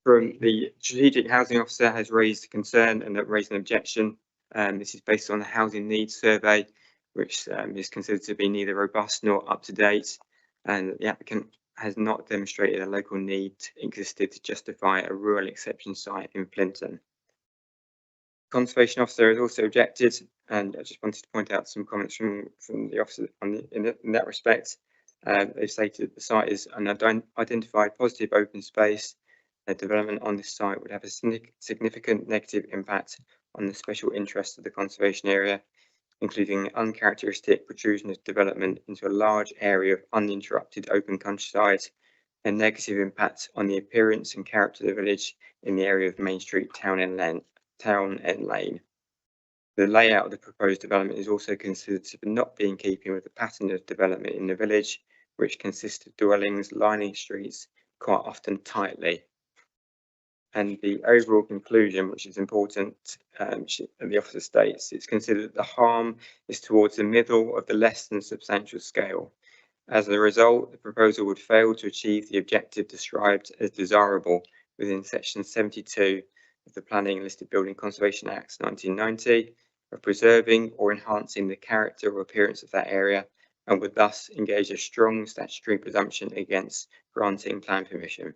From the Strategic Housing Officer has raised a concern and raised an objection. This is based on the Housing Needs Survey, which is considered to be neither robust nor up to date, and the applicant has not demonstrated a local need existed to justify a rural exception site in Flinton. Conservation Officer has also objected, and I just wanted to point out some comments from the officer in that respect. They've stated the site is an identified positive open space. A development on this site would have a significant negative impact on the special interest of the conservation area, including uncharacteristic protrusion of development into a large area of uninterrupted open countryside, and negative impact on the appearance and character of the village in the area of Main Street, Town End Lane. The layout of the proposed development is also considered to not be in keeping with the pattern of development in the village, which consists of dwellings lining streets quite often tightly. And the overall conclusion, which is important, the officer states, it's considered that the harm is towards the middle of the less than substantial scale. As a result, the proposal would fail to achieve the objective described as desirable within section 72 of the Planning and Listed Building Conservation Act 1990 of preserving or enhancing the character or appearance of that area, and would thus engage a strong statutory presumption against granting plan permission.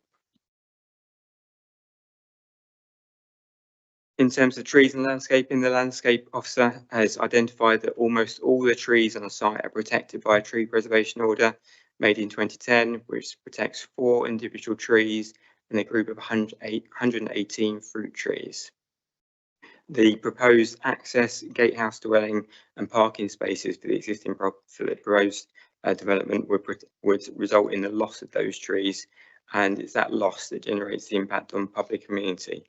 In terms of trees and landscaping, the landscape officer has identified that almost all the trees on the site are protected by a tree preservation order made in 2010, which protects 4 individual trees and a group of 118 fruit trees. The proposed access, gatehouse dwelling and parking spaces for the existing proposed development would result in the loss of those trees, and it's that loss that generates the impact on public community.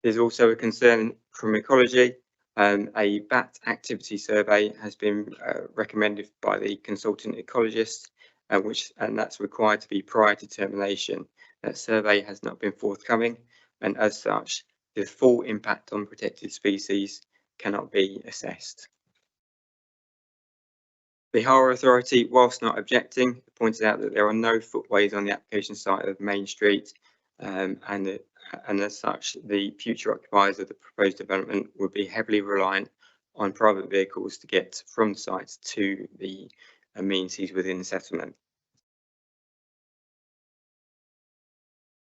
There's also a concern from ecology. A bat activity survey has been recommended by the consultant ecologist, and that's required to be prior to termination. That survey has not been forthcoming, and as such, the full impact on protected species cannot be assessed. The Hara Authority, whilst not objecting, pointed out that there are no footways on the application site of Main Street, and as such, the future occupiers of the proposed development would be heavily reliant on private vehicles to get from the site to the amenities within the settlement.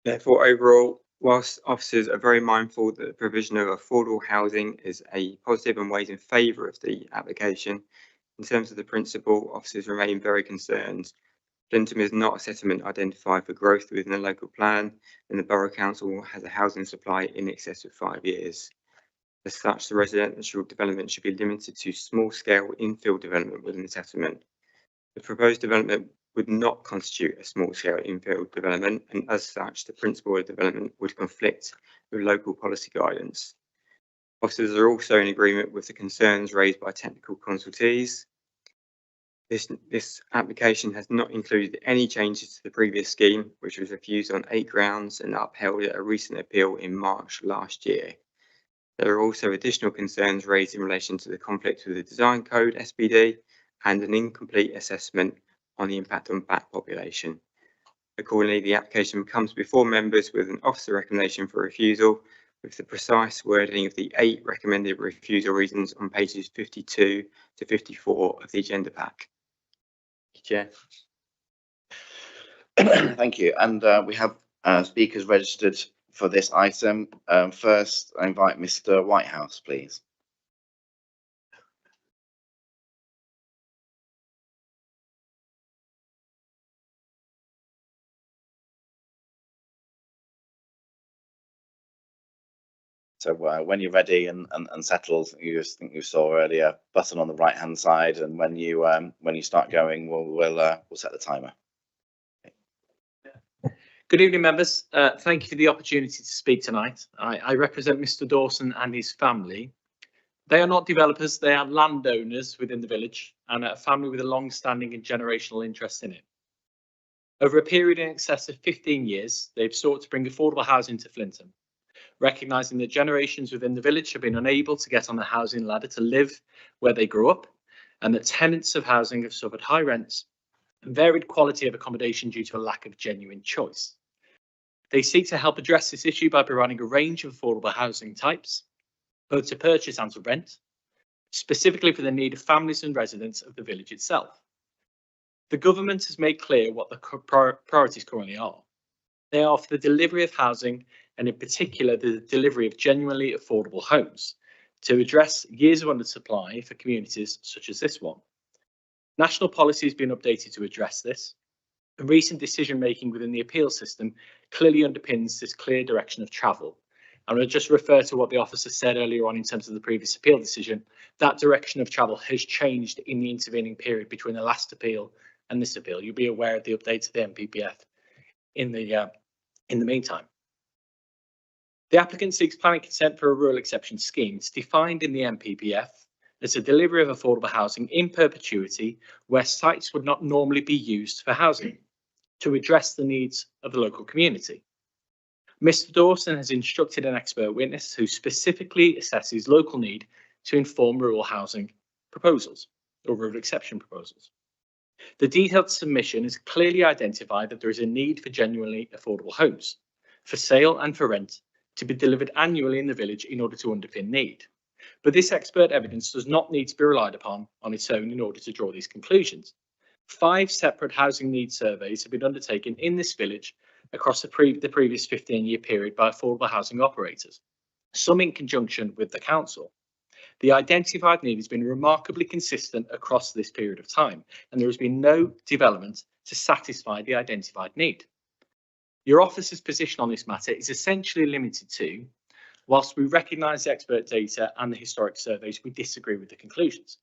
Therefore, overall, whilst officers are very mindful that the provision of affordable housing is a positive and weighs in favour of the application, in terms of the principle, officers remain very concerned. Flinton is not a settlement identified for growth within the local plan, and the Borough Council has a housing supply in excess of 5 years. As such, the residential development should be limited to small-scale infill development within the settlement. The proposed development would not constitute a small-scale infill development, and as such, the principle of development would conflict with local policy guidance. Officers are also in agreement with the concerns raised by technical consultees. This application has not included any changes to the previous scheme, which was refused on 8 grounds and upheld at a recent appeal in March last year. There are also additional concerns raised in relation to the conflict with the Design Code SPD and an incomplete assessment on the impact on bat population. Accordingly, the application comes before members with an officer recommendation for refusal, with the precise wording of the 8 recommended refusal reasons on pages 52 to 54 of the agenda pack. Chair. Thank you. And we have speakers registered for this item. First, I invite Mr. Whitehouse, please. So when you're ready and settled, you just think you saw earlier button on the right hand side, and when you start going, we'll set the timer. Good evening, members. Thank you for the opportunity to speak tonight. I represent Mr. Dawson and his family. They are not developers, they are landowners within the village and a family with a long-standing and generational interest in it. Over a period in excess of 15 years, they've sought to bring affordable housing to Flinton, recognising that generations within the village have been unable to get on the housing ladder to live where they grew up, and that tenants of housing have suffered high rents and varied quality of accommodation due to a lack of genuine choice. They seek to help address this issue by providing a range of affordable housing types, both to purchase and to rent, specifically for the need of families and residents of the village itself. The government has made clear what the priorities currently are. They are for the delivery of housing, and in particular the delivery of genuinely affordable homes, to address years of undersupply for communities such as this one. National policy has been updated to address this, and recent decision making within the appeal system clearly underpins this clear direction of travel. And I'll just refer to what the officer said earlier on in terms of the previous appeal decision. That direction of travel has changed in the intervening period between the last appeal and this appeal. You'll be aware of the update to the NPPF in the meantime. The applicant seeks planning consent for a rural exception scheme. It's defined in the NPPF as a delivery of affordable housing in perpetuity where sites would not normally be used for housing, to address the needs of the local community. Mr. Dawson has instructed an expert witness who specifically assesses local need to inform rural housing proposals or rural exception proposals. The detailed submission has clearly identified that there is a need for genuinely affordable homes for sale and for rent to be delivered annually in the village in order to underpin need. But this expert evidence does not need to be relied upon on its own in order to draw these conclusions. 5 separate housing needs surveys have been undertaken in this village across the previous 15-year period by affordable housing operators, some in conjunction with the council. The identified need has been remarkably consistent across this period of time, and there has been no development to satisfy the identified need. Your officer's position on this matter is essentially limited to, whilst we recognise the expert data and the historic surveys, we disagree with the conclusions.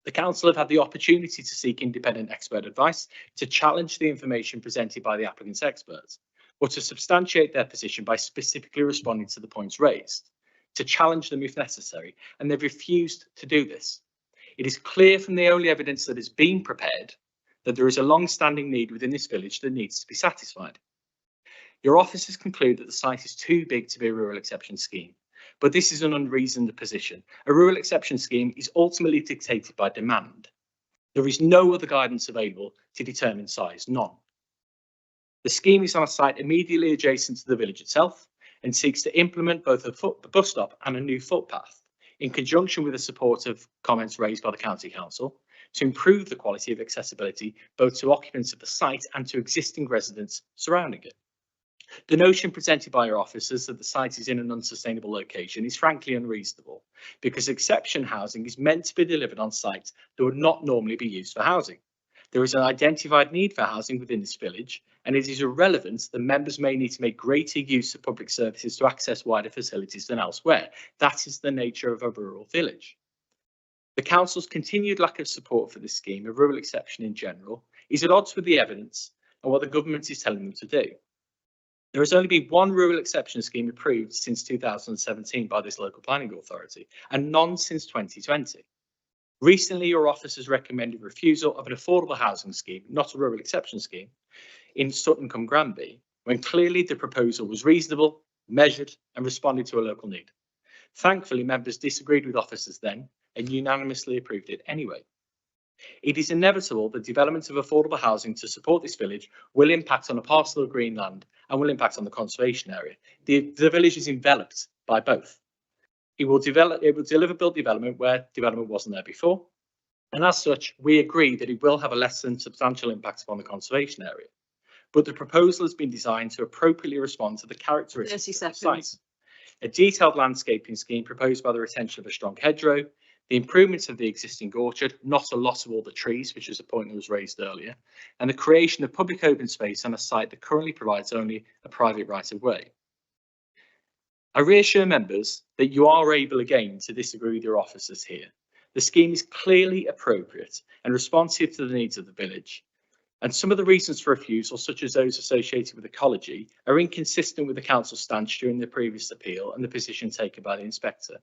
The council have had the opportunity to seek independent expert advice to challenge the information presented by the applicant's experts, or to substantiate their position by specifically responding to the points raised, to challenge them if necessary, and they've refused to do this. It is clear from the only evidence that has been prepared that there is a long-standing need within this village that needs to be satisfied. Your officers conclude that the site is too big to be a rural exception scheme, but this is an unreasoned position. A rural exception scheme is ultimately dictated by demand. There is no other guidance available to determine size, none. The scheme is on a site immediately adjacent to the village itself and seeks to implement both a bus stop and a new footpath, in conjunction with the support of comments raised by the County Council, to improve the quality of accessibility both to occupants of the site and to existing residents surrounding it. The notion presented by your officers that the site is in an unsustainable location is frankly unreasonable, because exception housing is meant to be delivered on sites that would not normally be used for housing. There is an identified need for housing within this village, and it is irrelevant that members may need to make greater use of public services to access wider facilities than elsewhere. That is the nature of a rural village. The council's continued lack of support for this scheme, a rural exception in general, is at odds with the evidence and what the government is telling them to do. There has only been one rural exception scheme approved since 2017 by this local planning authority, and none since 2020. Recently, your office has recommended refusal of an affordable housing scheme, not a rural exception scheme, in Sutton-cum-Granby, when clearly the proposal was reasonable, measured, and responded to a local need. Thankfully, members disagreed with officers then and unanimously approved it anyway. It is inevitable that development of affordable housing to support this village will impact on a parcel of green land and will impact on the conservation area. The village is enveloped by both. It will deliver built development where development wasn't there before, and as such, we agree that it will have a less than substantial impact upon the conservation area. But the proposal has been designed to appropriately respond to the characteristics of the site. A detailed landscaping scheme proposed by the retention of a strong hedgerow, the improvements of the existing orchard, not a loss of all the trees, which is a point that was raised earlier, and the creation of public open space on a site that currently provides only a private right of way. I reassure members that you are able again to disagree with your officers here. The scheme is clearly appropriate and responsive to the needs of the village, And some of the reasons for refusal, such as those associated with ecology, are inconsistent with the council's stance during the previous appeal and the position taken by the inspector.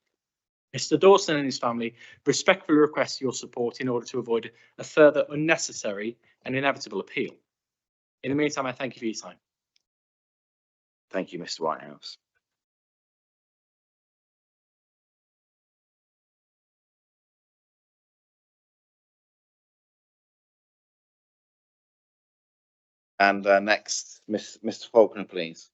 Mr. Dawson and his family respectfully request your support in order to avoid a further unnecessary and inevitable appeal. In the meantime, I thank you for your time. Thank you, Mr. Whitehouse. And next, Mr. Faulkner, please.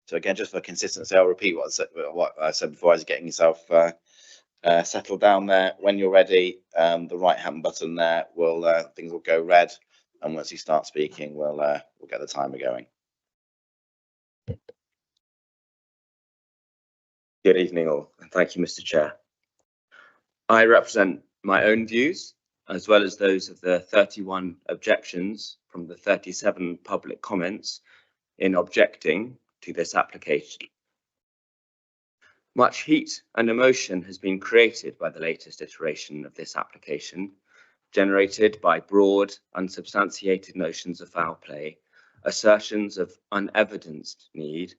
So again, just for consistency, I'll repeat what I said before as getting yourself settled down there. When you're ready, the right-hand button there will things will go red, and once you start speaking, we'll get the timer going. Good evening all, and thank you, Mr. Chair. I represent my own views, as well as those of the 31 objections from the 37 public comments in objecting to this application. Much heat and emotion has been created by the latest iteration of this application, generated by broad, unsubstantiated notions of foul play, assertions of unevidenced need,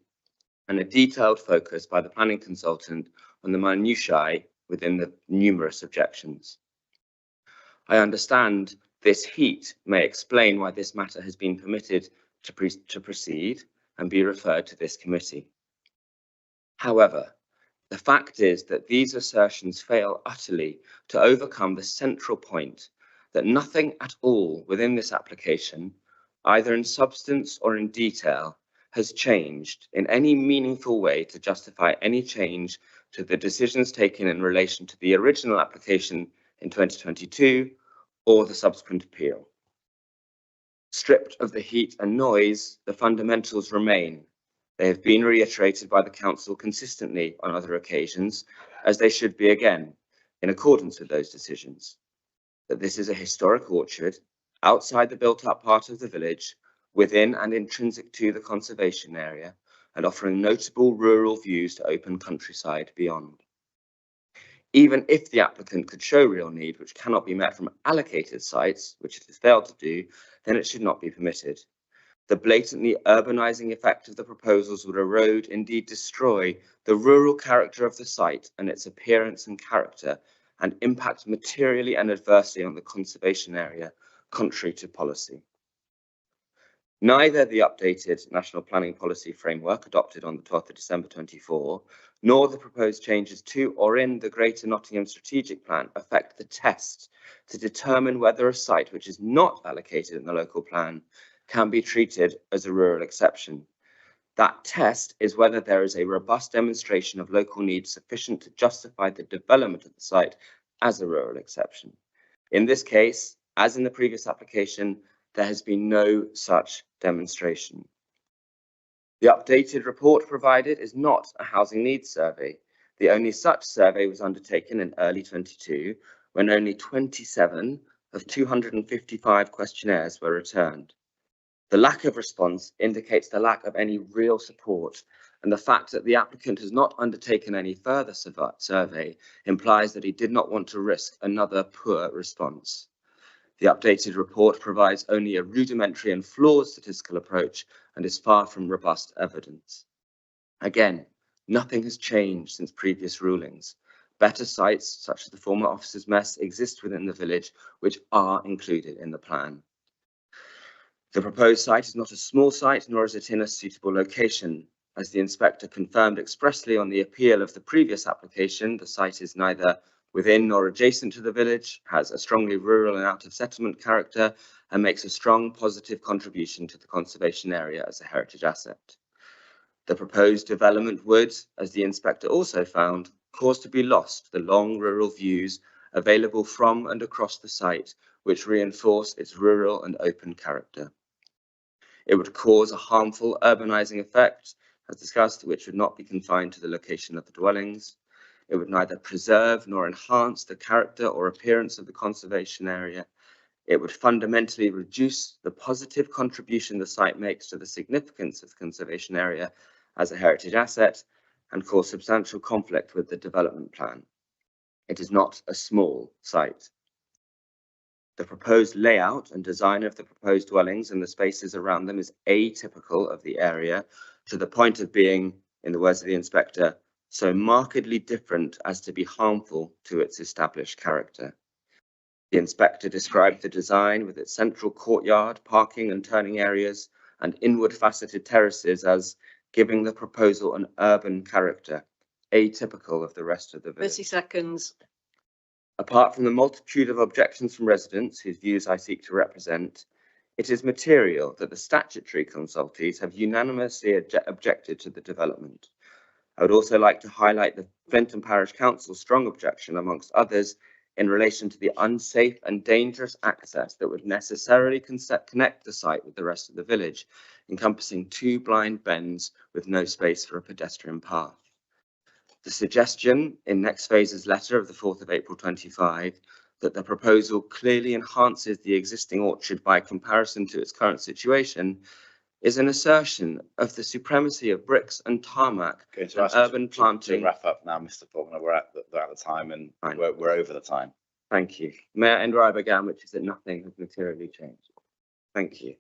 and a detailed focus by the planning consultant on the minutiae within the numerous objections. I understand this heat may explain why this matter has been permitted to proceed and be referred to this committee. However, the fact is that these assertions fail utterly to overcome the central point that nothing at all within this application, either in substance or in detail, has changed in any meaningful way to justify any change to the decisions taken in relation to the original application in 2022 or the subsequent appeal. Stripped of the heat and noise, the fundamentals remain. They have been reiterated by the council consistently on other occasions, as they should be again, in accordance with those decisions. That this is a historic orchard outside the built-up part of the village, within and intrinsic to the conservation area, and offering notable rural views to open countryside beyond. Even if the applicant could show real need which cannot be met from allocated sites, which it has failed to do, then it should not be permitted. The blatantly urbanizing effect of the proposals would erode, indeed destroy, the rural character of the site and its appearance and character, and impact materially and adversely on the conservation area, contrary to policy. Neither the updated National Planning Policy Framework adopted on the 12th of December 24, nor the proposed changes to or in the Greater Nottingham Strategic Plan affect the test to determine whether a site which is not allocated in the local plan can be treated as a rural exception. That test is whether there is a robust demonstration of local needs sufficient to justify the development of the site as a rural exception. In this case, as in the previous application, there has been no such demonstration. The updated report provided is not a housing needs survey. The only such survey was undertaken in early 22, when only 27 of 255 questionnaires were returned. The lack of response indicates the lack of any real support, and the fact that the applicant has not undertaken any further survey implies that he did not want to risk another poor response. The updated report provides only a rudimentary and flawed statistical approach and is far from robust evidence. Again, nothing has changed since previous rulings. Better sites, such as the former officers' mess, exist within the village, which are included in the plan. The proposed site is not a small site, nor is it in a suitable location. As the inspector confirmed expressly on the appeal of the previous application, the site is neither within nor adjacent to the village, has a strongly rural and out of settlement character, and makes a strong positive contribution to the conservation area as a heritage asset. The proposed development would, as the inspector also found, cause to be lost the long rural views available from and across the site, which reinforce its rural and open character. It would cause a harmful urbanizing effect, as discussed, which would not be confined to the location of the dwellings. It would neither preserve nor enhance the character or appearance of the conservation area. It would fundamentally reduce the positive contribution the site makes to the significance of the conservation area as a heritage asset, and cause substantial conflict with the development plan. It is not a small site. The proposed layout and design of the proposed dwellings and the spaces around them is atypical of the area, to the point of being, in the words of the inspector, so markedly different as to be harmful to its established character. The inspector described the design with its central courtyard, parking and turning areas, and inward faceted terraces as giving the proposal an urban character, atypical of the rest of the village. 30 seconds. Apart from the multitude of objections from residents, whose views I seek to represent, it is material that the statutory consultees have unanimously objected to the development. I would also like to highlight the Flinton Parish Council's strong objection, amongst others, in relation to the unsafe and dangerous access that would necessarily connect the site with the rest of the village, encompassing 2 blind bends with no space for a pedestrian path. The suggestion in Next Phase's letter of the 4th of April 25 that the proposal clearly enhances the existing orchard by comparison to its current situation is an assertion of the supremacy of bricks and tarmac and urban planting. To wrap up now, Mr. Faulkner, we're at the time and we're over the time. Thank you. May I end where I began, which is that nothing has materially changed. Thank you.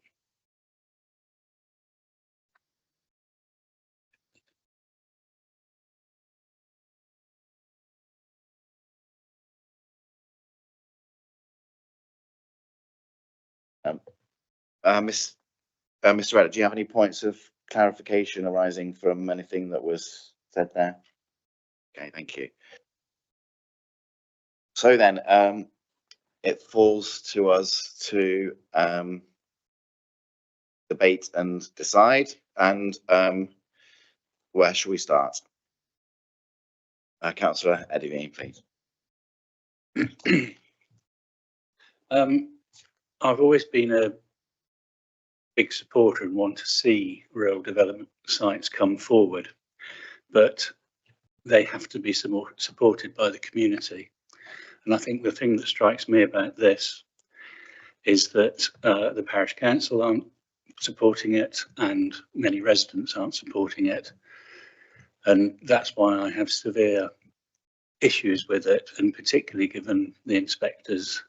Mr. Reddit, do you have any points of clarification arising from anything that was said there? Okay, thank you. So then, it falls to us to debate and decide. And where shall we start? Councillor Eddie, please. I've always been a big supporter and want to see rural development sites come forward, but they have to be supported by the community. And I think the thing that strikes me about this is that the parish council aren't supporting it and many residents aren't supporting it. And that's why I have severe issues with it, and particularly given the inspector's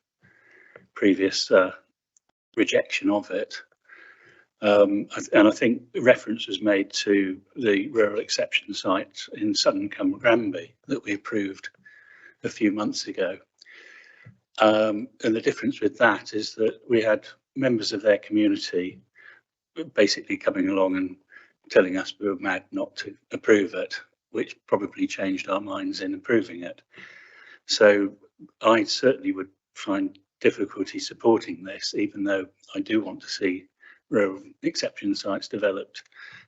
previous rejection of it. And I think reference was made to the rural exception site in Sutton cum Granby that we approved a few months ago. And the difference with that is that we had members of their community basically coming along and telling us we were mad not to approve it, which probably changed our minds in approving it. So I certainly would find difficulty supporting this, even though I do want to see rural exception sites developed,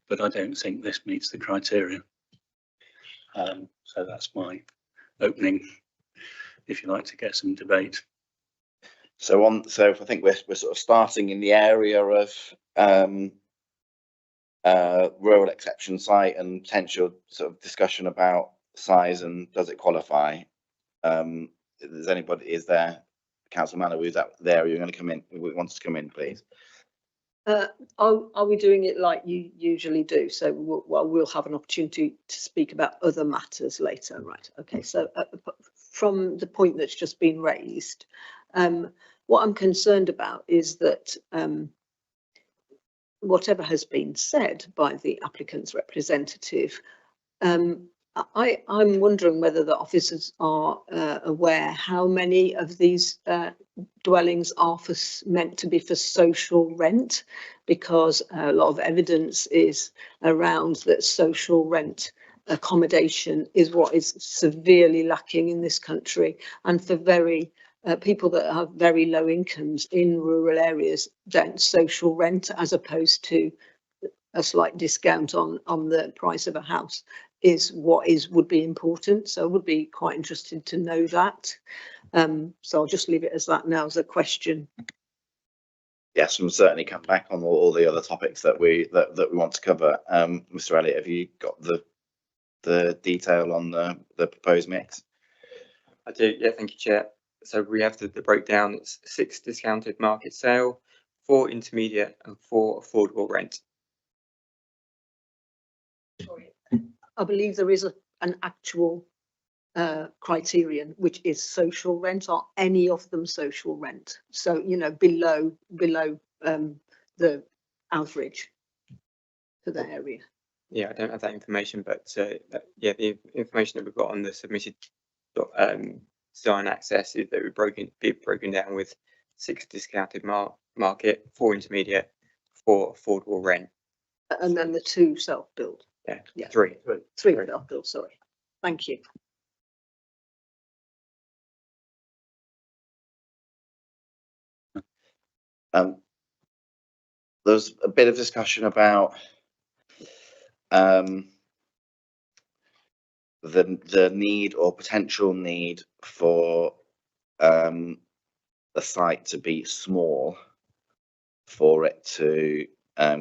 but I don't think this meets the criteria. So that's my opening, if you like to get some debate. So I think we're sort of starting in the area of rural exception site and potential sort of discussion about size and does it qualify. Is there Councillor Manor, who's out there? You're going to come in. Who wants to come in, please? Are we doing it like you usually do? So we'll have an opportunity to speak about other matters later, right? Okay, so from the point that's just been raised, what I'm concerned about is that whatever has been said by the applicant's representative, I'm wondering whether the officers are aware how many of these dwellings are meant to be for social rent, because a lot of evidence is around that social rent accommodation is what is severely lacking in this country, and for people that have very low incomes in rural areas, then social rent as opposed to a slight discount on the price of a house is what would be important. So I would be quite interested to know that. So I'll just leave it as that now as a question. Yes, we'll certainly come back on all the other topics that we want to cover. Mr. Elliott, have you got the detail on the proposed mix? I do, yeah, thank you, Chair. So we have the breakdown. It's 6 discounted market sale, 4 intermediate and 4 affordable rent. I believe there is an actual criterion, which is social rent. Are any of them social rent? So, you know, below the average for the area. Yeah, I don't have that information, but yeah, the information that we've got on the submitted design access is that we're broken down with 6 discounted market, 4 intermediate, 4 affordable rent. And then the 2 self-build. Yeah, 3. 3 self-build, sorry. Thank you. There's a bit of discussion about the need or potential need for the site to be small for it to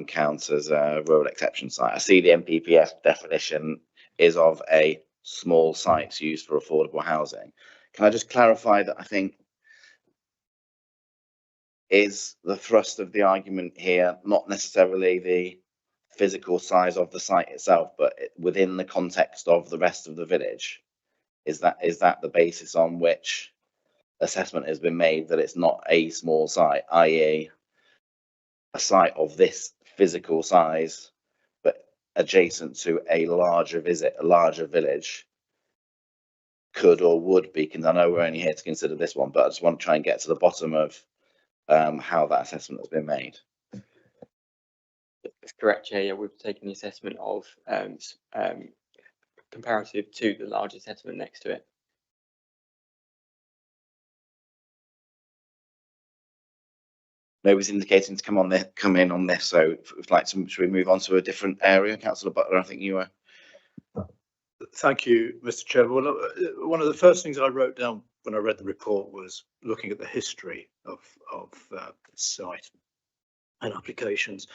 count as a rural exception site. I see the NPPF definition is of a small sites used for affordable housing. Can I just clarify that I think is the thrust of the argument here not necessarily the physical size of the site itself, but within the context of the rest of the village? Is that the basis on which assessment has been made that it's not a small site, i.e. a site of this physical size, but adjacent to a larger village could or would be, because I know we're only here to consider this one, but I just want to try and get to the bottom of how that assessment has been made. That's correct, yeah, we've taken the assessment of comparative to the large assessment next to it. Nobody's indicating to come in on this, so should we move on to a different area? Councillor Butler, I think you were. Thank you, Mr. Chair. Well, one of the first things I wrote down when I read the report was looking at the history of the site and applications,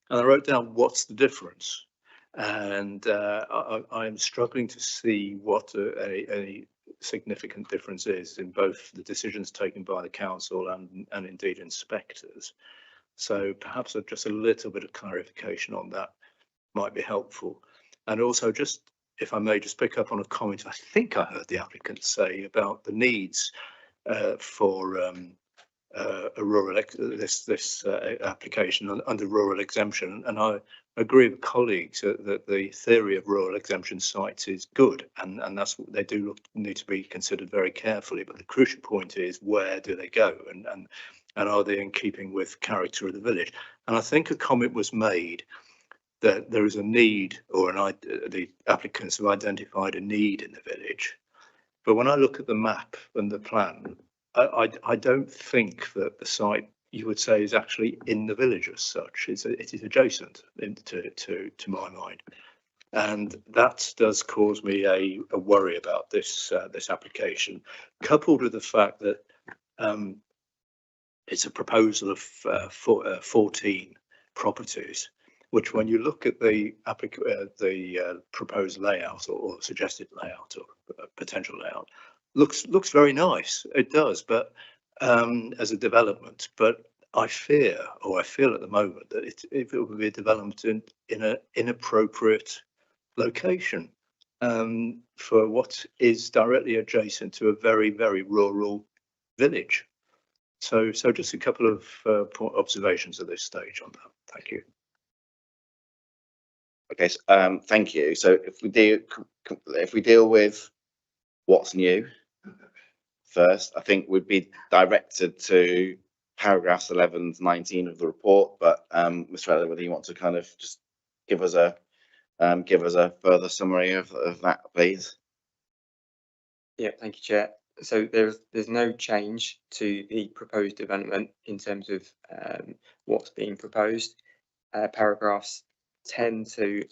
and I wrote down what's the difference, and I'm struggling to see what a significant difference is in both the decisions taken by the council and indeed inspectors. So perhaps just a little bit of clarification on that might be helpful. And also, just if I may just pick up on a comment I think I heard the applicant say about the needs for a rural application under rural exemption, and I agree with colleagues that the theory of rural exemption sites is good, and that's what they do need to be considered very carefully. But the crucial point is, where do they go, and are they in keeping with character of the village? And I think a comment was made that there is a need, or the applicants have identified a need in the village. But when I look at the map and the plan, I don't think that the site you would say is actually in the village as such. It is adjacent to my mind, and that does cause me a worry about this application, coupled with the fact that it's a proposal of 14 properties, which, when you look at the proposed layout or suggested layout or potential layout, looks very nice. It does, but as a development. But I feel at the moment that if it will be developed in an inappropriate location for what is directly adjacent to a very, very rural village. So just a couple of observations at this stage on that. Thank you. Okay, so, thank you. So if we deal with what's new first, I think we'd be directed to paragraphs 11 to 19 of the report. But Mr. Elder, whether you want to kind of just give us a further summary of that, please. Yeah, thank you, Chair. So there's no change to the proposed development in terms of what's being proposed. Paragraphs 10 to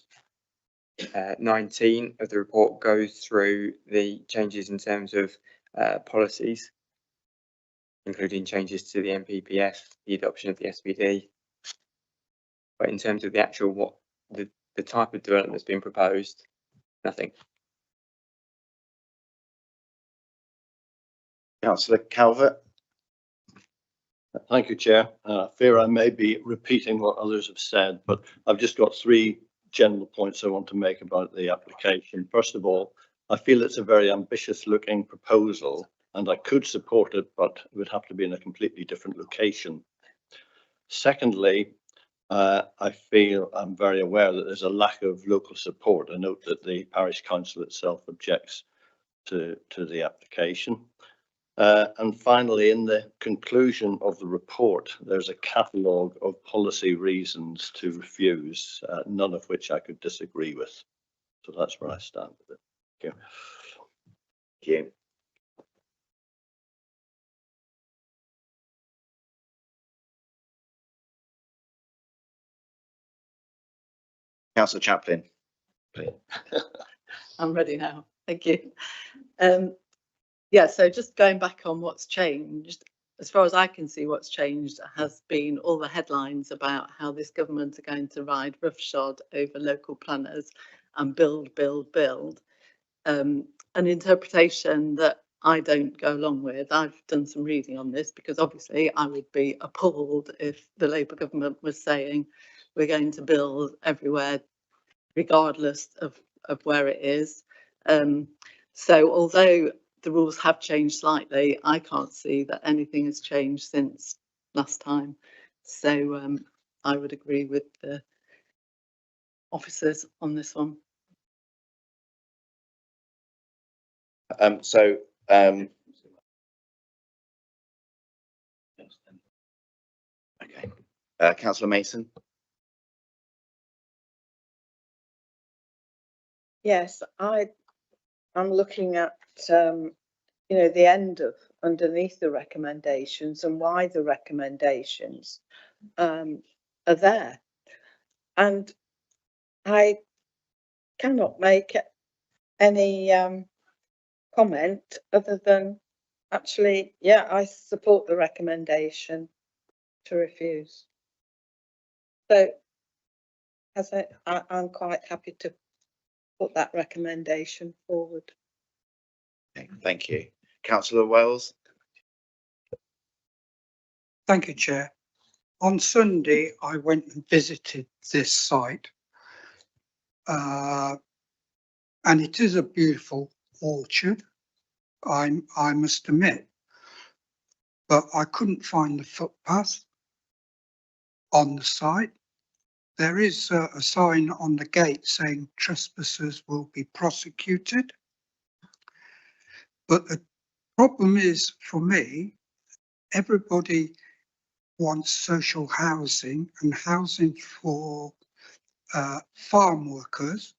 19 of the report goes through the changes in terms of policies, including changes to the NPPF, the adoption of the SPD. But in terms of the actual the type of development that's been proposed, nothing. Councillor Calvert. Thank you, Chair. I fear I may be repeating what others have said, but I've just got three general points I want to make about the application. First of all, I feel it's a very ambitious looking proposal and I could support it, but it would have to be in a completely different location. Secondly, I feel I'm very aware that there's a lack of local support. I note that the parish council itself objects to the application. And finally, in the conclusion of the report, there's a catalogue of policy reasons to refuse, none of which I could disagree with. So that's where I stand with it. Thank you. Thank you. Councillor Chaplin, please. I'm ready now. Thank you. Yeah, so just going back on what's changed, as far as I can see, what's changed has been all the headlines about how this government are going to ride roughshod over local planners and build. An interpretation that I don't go along with. I've done some reading on this because obviously I would be appalled if the Labour government was saying we're going to build everywhere, regardless of where it is. So although the rules have changed slightly, I can't see that anything has changed since last time. So I would agree with the officers on this one. Okay, Councillor Mason. Yes, I'm looking at you know, the end of underneath the recommendations and why the recommendations are there, and I cannot make any comment other than actually, yeah, I support the recommendation to refuse. So as I'm quite happy to put that recommendation forward. Okay, thank you. Councillor Wells. Thank you, Chair. On Sunday, I went and visited this site, and it is a beautiful orchard, I must admit, but I couldn't find the footpath on the site. There is a sign on the gate saying trespassers will be prosecuted, but the problem is, for me, everybody wants social housing and housing for farm workers,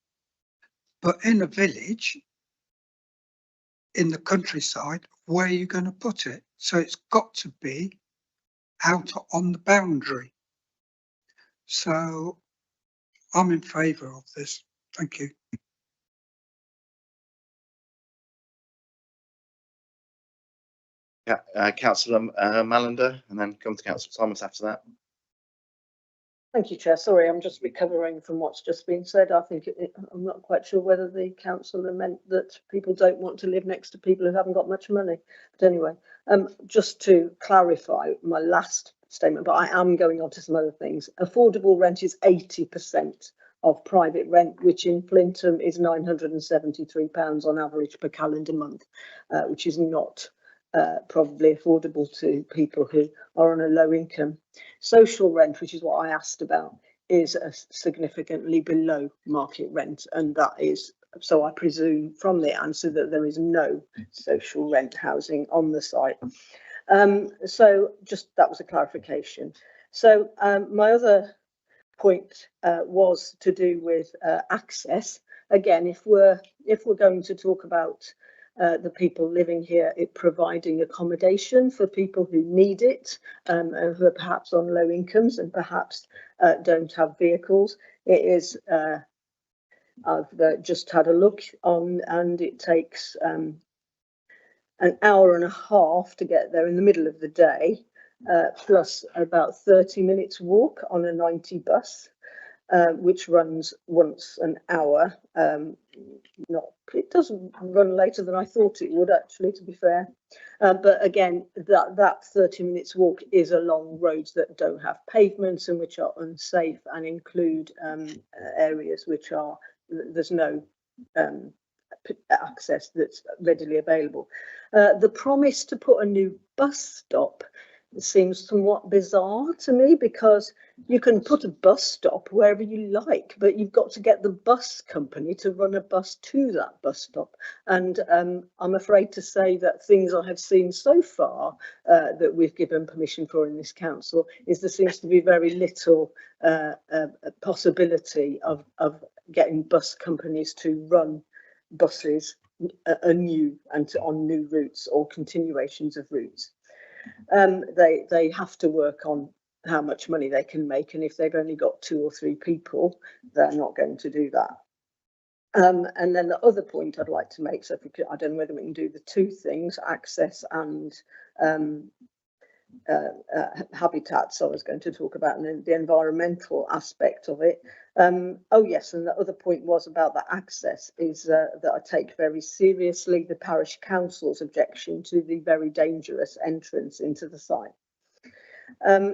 but in a village, in the countryside, where are you going to put it? So it's got to be out on the boundary. So I'm in favour of this. Thank you. Councillor Mallender, and then come to Councillor Thomas after that. Thank you, Chair. Sorry, I'm just recovering from what's just been said. I think I'm not quite sure whether the councillor meant that people don't want to live next to people who haven't got much money. But anyway, just to clarify my last statement, but I am going on to some other things. Affordable rent is 80% of private rent, which in Flintham is £973 on average per calendar month, which is not probably affordable to people who are on a low income. Social rent, which is what I asked about, is significantly below market rent, and that is, so I presume from the answer that there is no social rent housing on the site. So just that was a clarification. So my other point was to do with access. Again, if we're going to talk about the people living here, it providing accommodation for people who need it, and who are perhaps on low incomes and perhaps don't have vehicles. It is, I've just had a look on, and it takes an hour and a half to get there in the middle of the day, plus about 30 minutes walk on a 90 bus. which runs once an hour. It doesn't run later than I thought it would, actually, to be fair. But again, that 30 minutes walk is along roads that don't have pavements and which are unsafe, and include areas which are, there's no access that's readily available. The promise to put a new bus stop seems somewhat bizarre to me, because you can put a bus stop wherever you like, but you've got to get the bus company to run a bus to that bus stop. And I'm afraid to say that things I have seen so far that we've given permission for in this council is there seems to be very little possibility of getting bus companies to run buses anew and on new routes or continuations of routes. They have to work on how much money they can make, and if they've only got 2 or 3 people, they're not going to do that. And then the other point I'd like to make, so if we could, I don't know whether we can do the 2 things, access and habitats I was going to talk about, and then the environmental aspect of it. Oh yes, and the other point was about the access, is that I take very seriously the parish council's objection to the very dangerous entrance into the site.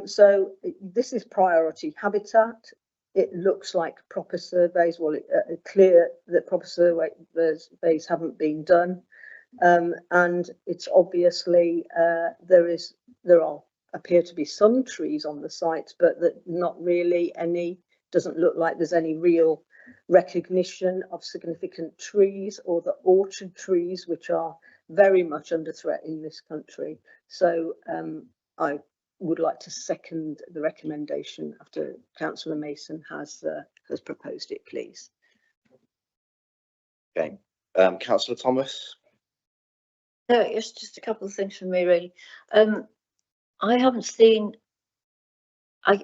So this is priority habitat. It looks like proper surveys, well, clear that proper surveys haven't been done. And it's obviously there appear to be some trees on the site, but that not really any, doesn't look like there's any real recognition of significant trees or the orchard trees, which are very much under threat in this country. So I would like to second the recommendation after Councillor Mason has proposed it, please. Okay, Councillor Thomas. No, it's just a couple of things from me, really. I haven't seen, I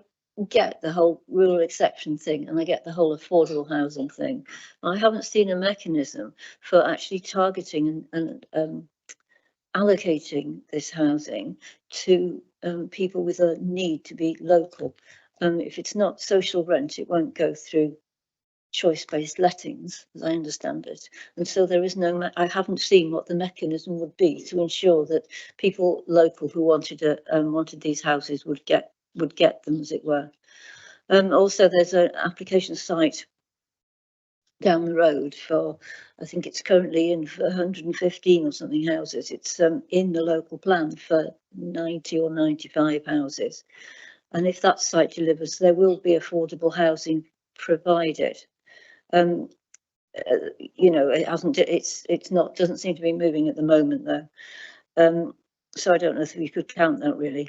get the whole rural exception thing, and I get the whole affordable housing thing. I haven't seen a mechanism for actually targeting and allocating this housing to people with a need to be local. If it's not social rent, it won't go through choice-based lettings, as I understand it. And so there is no, I haven't seen what the mechanism would be to ensure that people local who wanted these houses would get them, as it were. Also, there's an application site down the road for, I think it's currently in for 115 or something houses. It's in the local plan for 90 or 95 houses. And if that site delivers, there will be affordable housing provided. You know, it hasn't, it's not, doesn't seem to be moving at the moment though. So I don't know if we could count that really.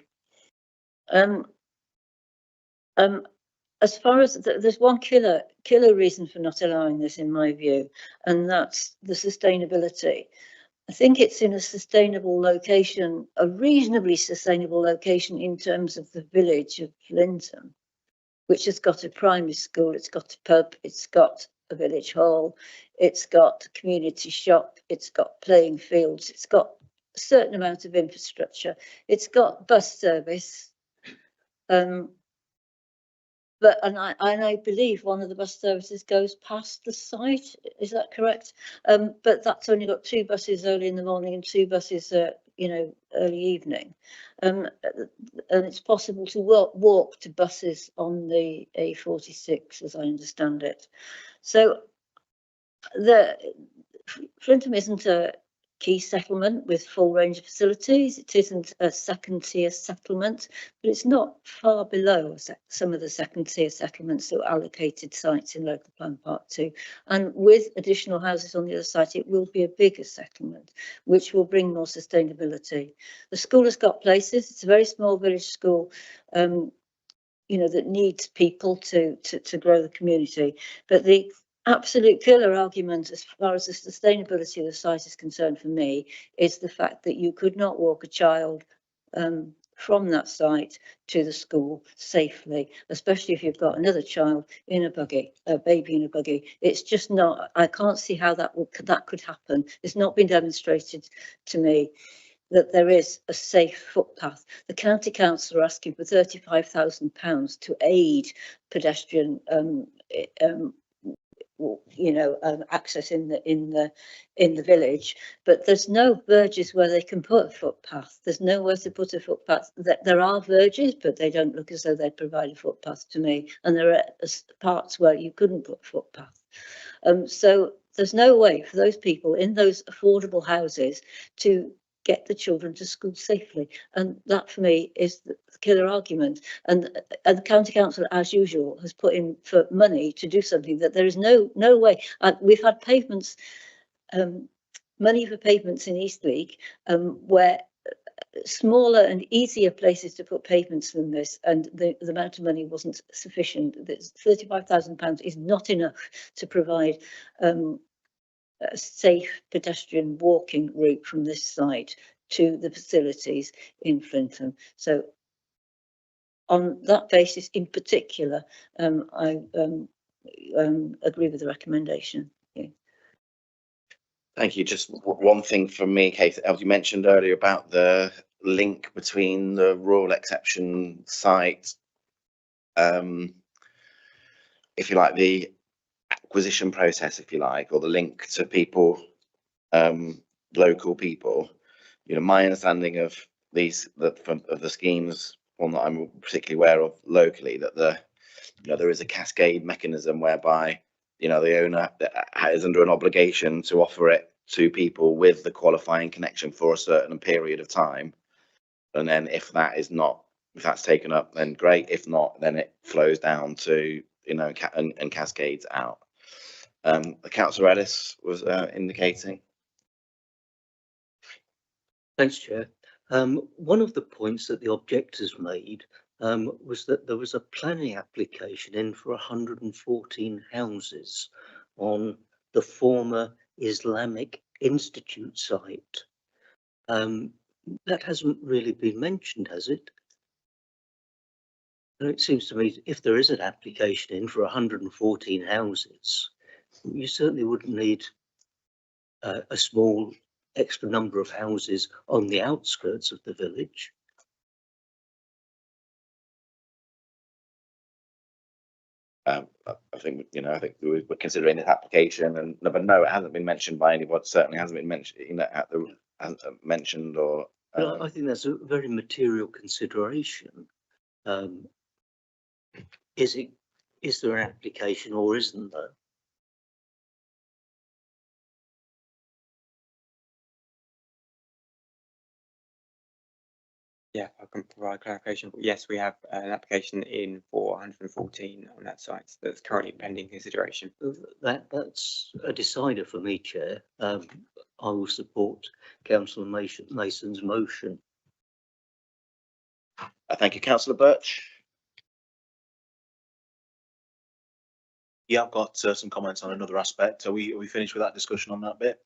As far as there's one killer reason for not allowing this, in my view, and that's the sustainability. I think it's in a sustainable location, a reasonably sustainable location in terms of the village of Linton, which has got a primary school, it's got a pub, it's got a village hall, it's got a community shop, it's got playing fields, it's got a certain amount of infrastructure, it's got bus service. But I believe one of the bus services goes past the site. Is that correct? But that's only got 2 buses early in the morning and 2 buses, you know, early evening. And it's possible to walk to buses on the A46, as I understand it. So Flintham isn't a key settlement with full range of facilities. It isn't a second tier settlement, but it's not far below some of the second tier settlements that are allocated sites in local plan part 2. And with additional houses on the other side, it will be a bigger settlement, which will bring more sustainability. The school has got places. It's a very small village school, you know, that needs people to grow the community. But the absolute killer argument as far as the sustainability of the site is concerned for me is the fact that you could not walk a child from that site to the school safely, especially if you've got another child in a buggy, a baby in a buggy. It's just not, I can't see how that could happen. It's not been demonstrated to me. that there is a safe footpath. The county council are asking for £35,000 to aid pedestrian access in the village, but there's no verges where they can put a footpath. There's nowhere to put a footpath. There are verges, but they don't look as though they provide a footpath to me. And there are parts where you couldn't put a footpath. So there's no way for those people in those affordable houses to get the children to school safely, and that for me is the killer argument. And the county council, as usual, has put in for money to do something that there is no way. We've had pavements, money for pavements in Eastleigh, where smaller and easier places to put pavements than this, and the amount of money wasn't sufficient. £35,000 is not enough to provide a safe pedestrian walking route from this site to the facilities in Flintham. So on that basis in particular, I agree with the recommendation. Yeah. Thank you. Just one thing from me, Kate, as you mentioned earlier about the link between the rural exception site, if you like, the acquisition process, if you like, or the link to people, local people. You know, my understanding of of the schemes, one that I'm particularly aware of locally, that there is a cascade mechanism whereby the owner is under an obligation to offer it to people with the qualifying connection for a certain period of time, and then if that's taken up, then great. If not, then it flows down to and cascades out. The Councillor Ellis was indicating. Thanks, Chair. One of the points that the objectors made was that there was a planning application in for 114 houses on the former Islamic Institute site. That hasn't really been mentioned, has it? And it seems to me if there is an application in for 114 houses, you certainly wouldn't need a small extra number of houses on the outskirts of the village. I think we're considering this application, but no, it hasn't been mentioned by anyone. Certainly hasn't been mentioned. Mentioned or. I think that's a very material consideration. Is there an application or isn't there? Yeah, I can provide clarification. Yes, we have an application in for 114 on that site that's currently pending consideration. That's a decider for me, Chair. I will support Councillor Mason's motion. Thank you, Councillor Birch. Yeah, I've got some comments on another aspect. Are we finished with that discussion on that bit?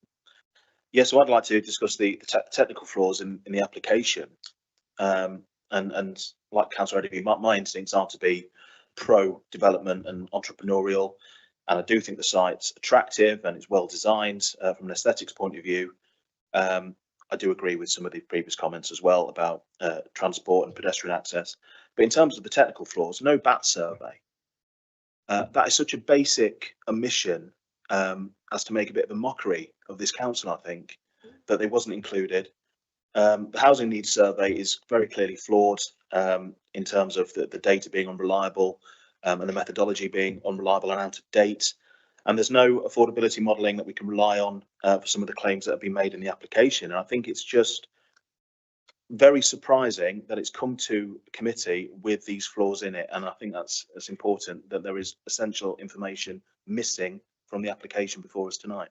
Yeah, so I'd like to discuss the technical flaws in the application. And like Councillor Eddie, my instincts are to be pro-development and entrepreneurial, and I do think the site's attractive and it's well designed from an aesthetics point of view. I do agree with some of the previous comments as well about transport and pedestrian access, but in terms of the technical flaws, no BAT survey. That is such a basic omission as to make a bit of a mockery of this council, I think, that they wasn't included. The housing needs survey is very clearly flawed in terms of the data being unreliable and the methodology being unreliable and out of date. And there's no affordability modelling that we can rely on for some of the claims that have been made in the application. And I think it's just very surprising that it's come to committee with these flaws in it. And I think that's important, that there is essential information missing from the application before us tonight.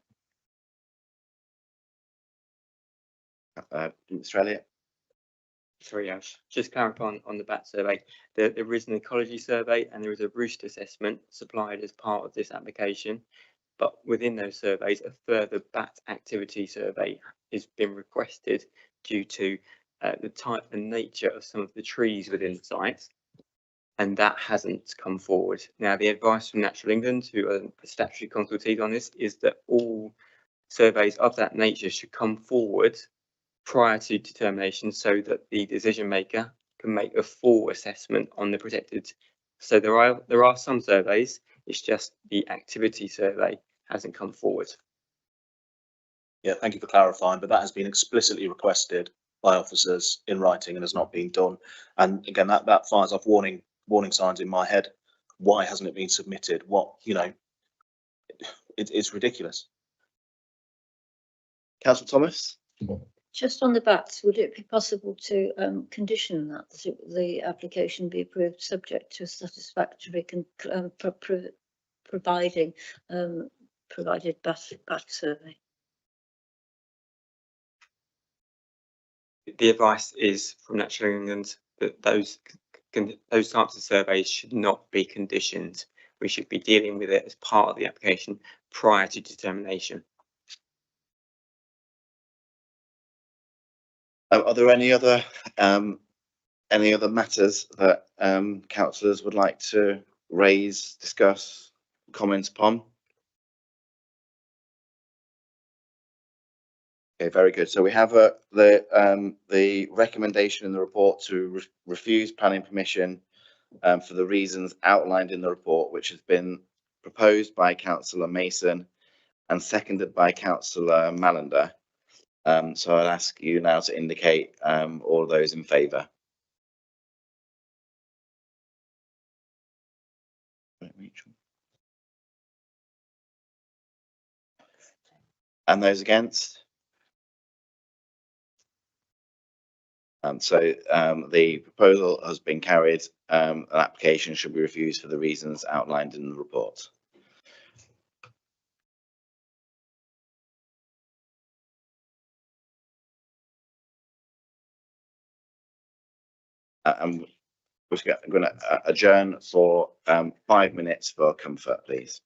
Mr. Elliott. Sorry, Ash, just clarifying on the BAT survey. There is an ecology survey and there is a roost assessment supplied as part of this application. But within those surveys, a further BAT activity survey has been requested due to the type and nature of some of the trees within the site. And that hasn't come forward. Now, the advice from Natural England, who are statutory consultees on this, is that all surveys of that nature should come forward prior to determination so that the decision maker can make a full assessment on the protected. So there are some surveys, it's just the activity survey hasn't come forward. Yeah, thank you for clarifying, but that has been explicitly requested by officers in writing and has not been done. And again, that fires off warning signs in my head. Why hasn't it been submitted? What, you know, it's ridiculous. Councillor Thomas? Just on the bats, would it be possible to condition that the application be approved subject to a satisfactory provided bat survey? The advice is from Natural England that those types of surveys should not be conditioned. We should be dealing with it as part of the application prior to determination. Are there any other matters that councillors would like to raise, discuss, comment upon? Okay, very good. So we have the recommendation in the report to refuse planning permission for the reasons outlined in the report, which has been proposed by Councillor Mason and seconded by Councillor Mallender. So I'll ask you now to indicate all those in favour. And those against? So the proposal has been carried. An application should be refused for the reasons outlined in the report. And we're going to adjourn for 5 minutes for comfort, please.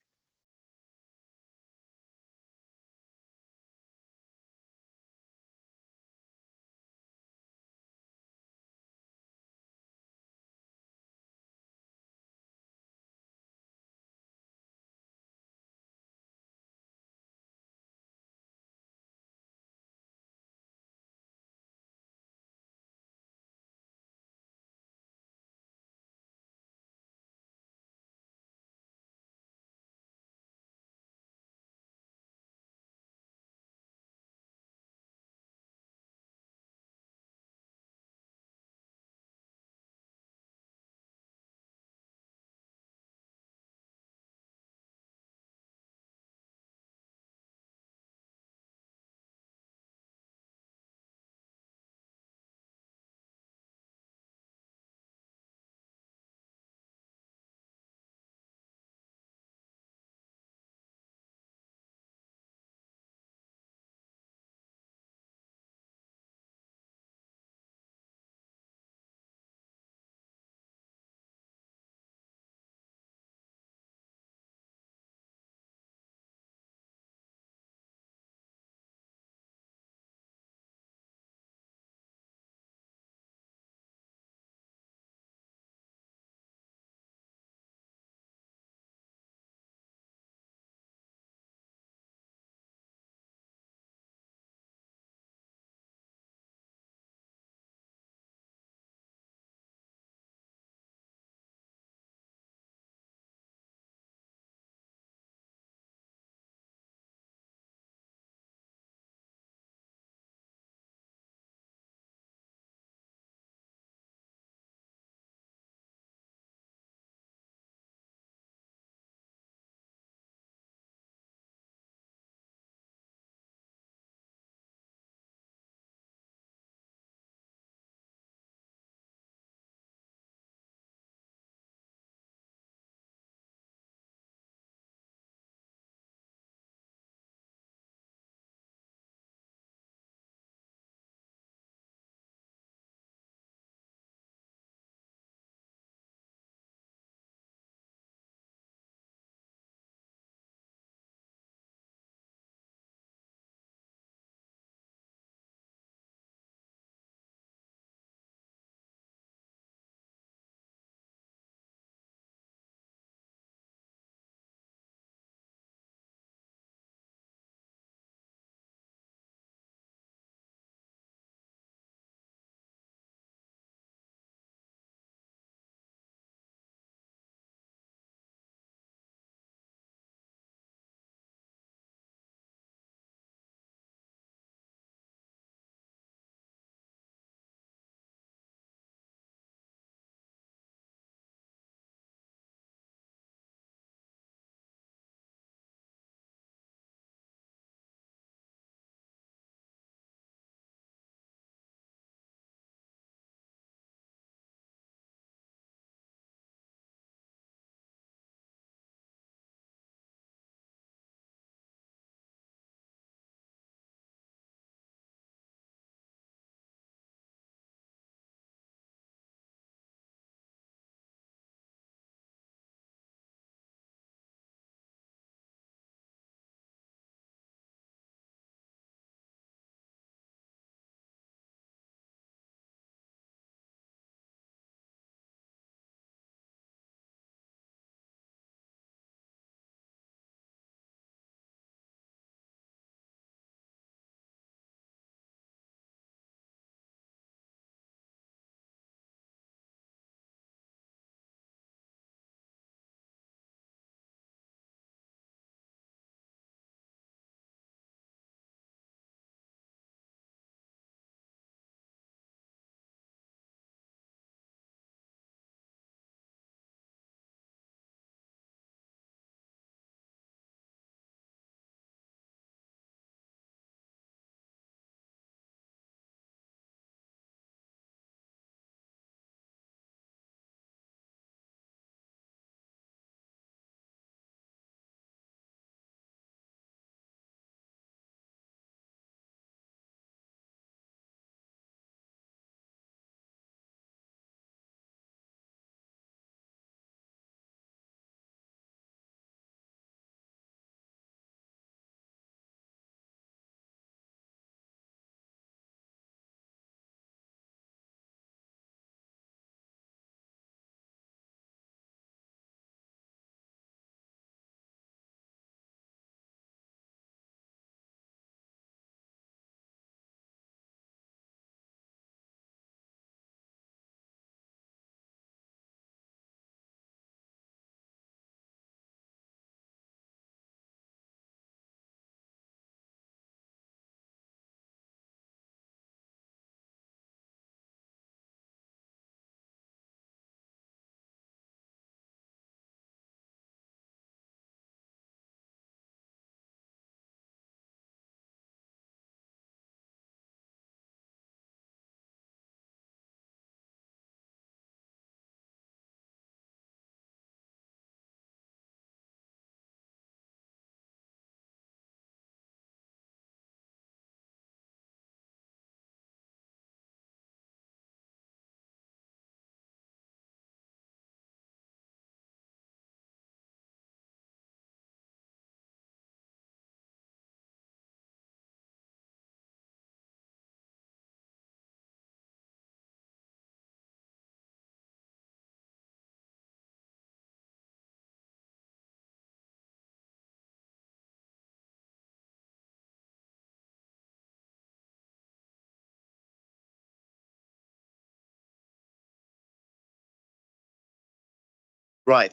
Right,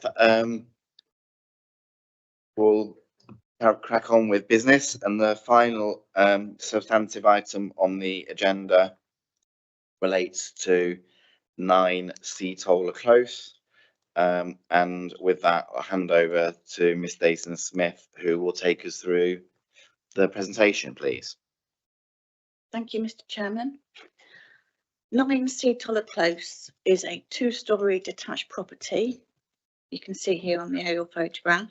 we'll crack on with business, and the final substantive item on the agenda relates to 9 Seatoller Close. And with that, I'll hand over to Miss Dayton Smith, who will take us through the presentation, please. Thank you, Mr. Chairman. 9 Seatoller Close is a 2-storey detached property. You can see here on the aerial photograph,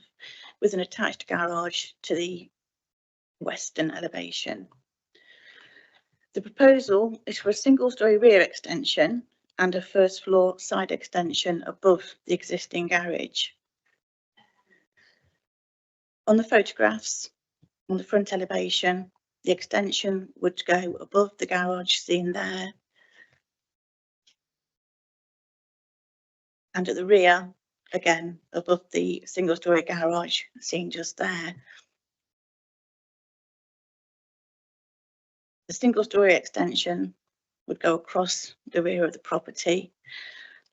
with an attached garage to the western elevation. The proposal is for a 1-storey rear extension and a 1st floor side extension above the existing garage. On the photographs, on the front elevation, the extension would go above the garage seen there, and at the rear, again above the 1-storey garage seen just there. The 1-storey extension would go across the rear of the property,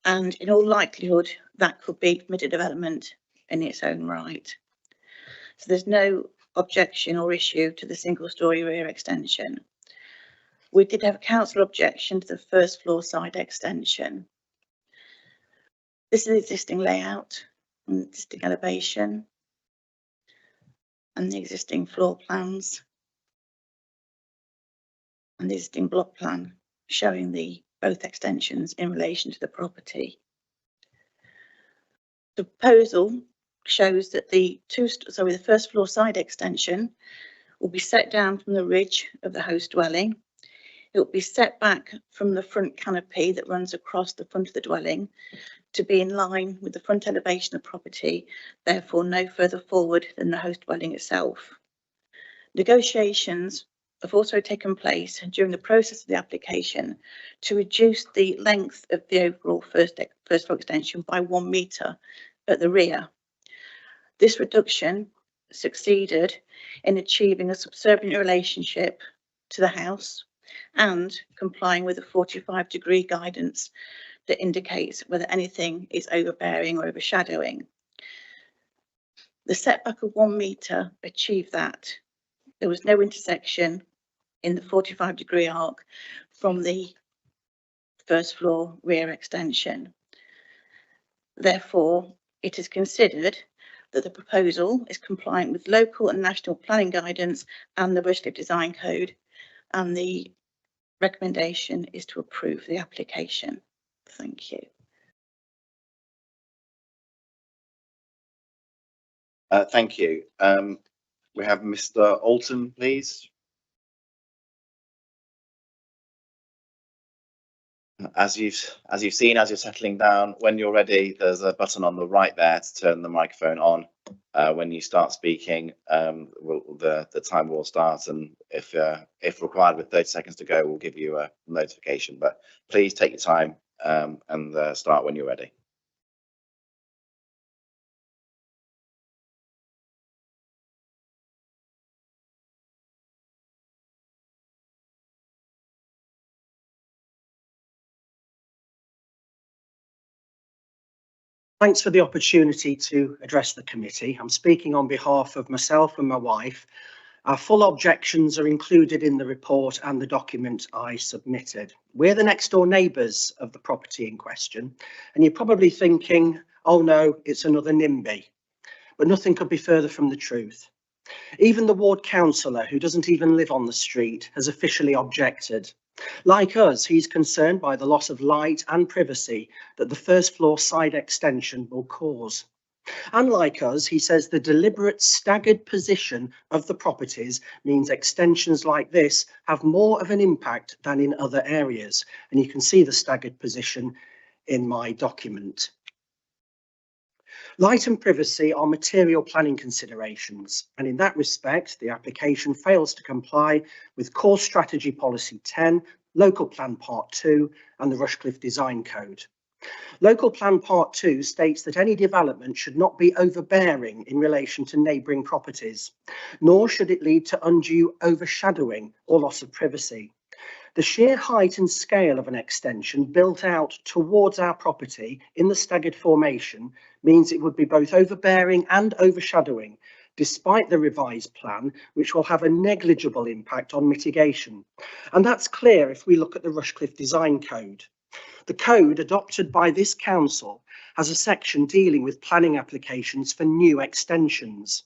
and in all likelihood that could be permitted development in its own right. So there's no objection or issue to the 1-storey rear extension. We did have a council objection to the 1st floor side extension. This is the existing layout and existing elevation and the existing floor plans and the existing block plan showing the both extensions in relation to the property. The proposal shows that the 1st floor side extension will be set down from the ridge of the host dwelling. It will be set back from the front canopy that runs across the front of the dwelling to be in line with the front elevation of the property, therefore no further forward than the host dwelling itself. Negotiations have also taken place during the process of the application to reduce the length of the overall first floor extension by 1 metre at the rear. This reduction succeeded in achieving a subservient relationship to the house and complying with the 45-degree guidance that indicates whether anything is overbearing or overshadowing. The setback of 1 metre achieved that. There was no intersection in the 45-degree arc from the 1st floor rear extension. Therefore, it is considered that the proposal is compliant with local and national planning guidance and the Rushcliffe Design Code, and the recommendation is to approve the application. Thank you. Thank you. We have Mr. Alton, please. As you've seen, as you're settling down, when you're ready, there's a button on the right there to turn the microphone on. When you start speaking, the timer will start, and if required, with 30 seconds to go, we'll give you a notification. But please take your time and start when you're ready. Thanks for the opportunity to address the committee. I'm speaking on behalf of myself and my wife. Our full objections are included in the report and the document I submitted. We're the next door neighbours of the property in question, and you're probably thinking, oh no, it's another NIMBY. But nothing could be further from the truth. Even the ward councillor, who doesn't even live on the street, has officially objected. Like us, he's concerned by the loss of light and privacy that the 1st floor side extension will cause. Unlike us, he says the deliberate staggered position of the properties means extensions like this have more of an impact than in other areas. And you can see the staggered position in my document. Light and privacy are material planning considerations, and in that respect, the application fails to comply with Core Strategy Policy 10, Local Plan Part 2, and the Rushcliffe Design Code. Local Plan Part 2 states that any development should not be overbearing in relation to neighbouring properties, nor should it lead to undue overshadowing or loss of privacy. The sheer height and scale of an extension built out towards our property in the staggered formation means it would be both overbearing and overshadowing, despite the revised plan, which will have a negligible impact on mitigation. And that's clear if we look at the Rushcliffe Design Code. The code adopted by this council has a section dealing with planning applications for new extensions.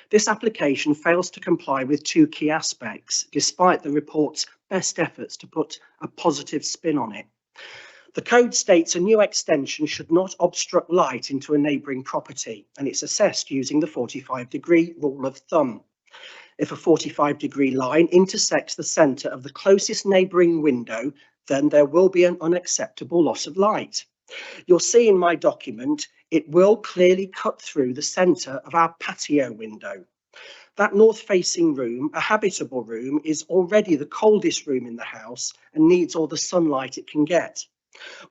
This application fails to comply with two key aspects, despite the report's best efforts to put a positive spin on it. The code states a new extension should not obstruct light into a neighbouring property, and it's assessed using the 45-degree rule of thumb. If a 45-degree line intersects the centre of the closest neighbouring window, then there will be an unacceptable loss of light. You'll see in my document, it will clearly cut through the centre of our patio window. That north-facing room, a habitable room, is already the coldest room in the house and needs all the sunlight it can get.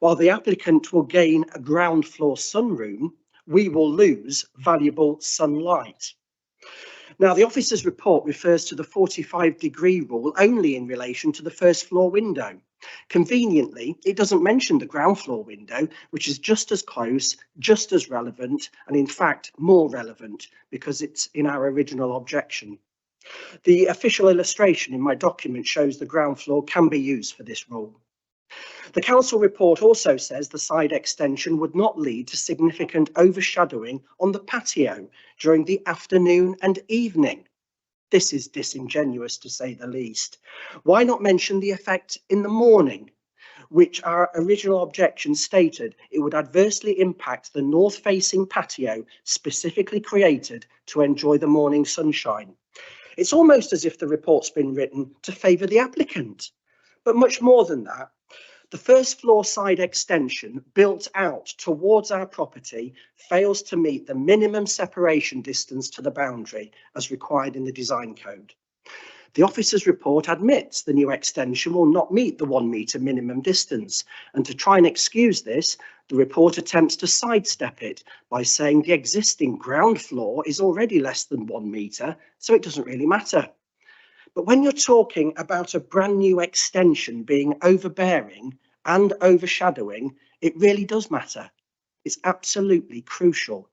While the applicant will gain a ground floor sunroom, we will lose valuable sunlight. Now, the officer's report refers to the 45-degree rule only in relation to the first floor window. Conveniently, it doesn't mention the ground floor window, which is just as close, just as relevant, and in fact more relevant because it's in our original objection. The official illustration in my document shows the ground floor can be used for this rule. The council report also says the side extension would not lead to significant overshadowing on the patio during the afternoon and evening. This is disingenuous, to say the least. Why not mention the effect in the morning, which our original objection stated it would adversely impact the north-facing patio specifically created to enjoy the morning sunshine? It's almost as if the report's been written to favour the applicant. But much more than that, the first floor side extension built out towards our property fails to meet the minimum separation distance to the boundary as required in the design code. The officer's report admits the new extension will not meet the 1 metre minimum distance, and to try and excuse this, the report attempts to sidestep it by saying the existing ground floor is already less than 1 metre, so it doesn't really matter. But when you're talking about a brand new extension being overbearing and overshadowing, it really does matter. It's absolutely crucial.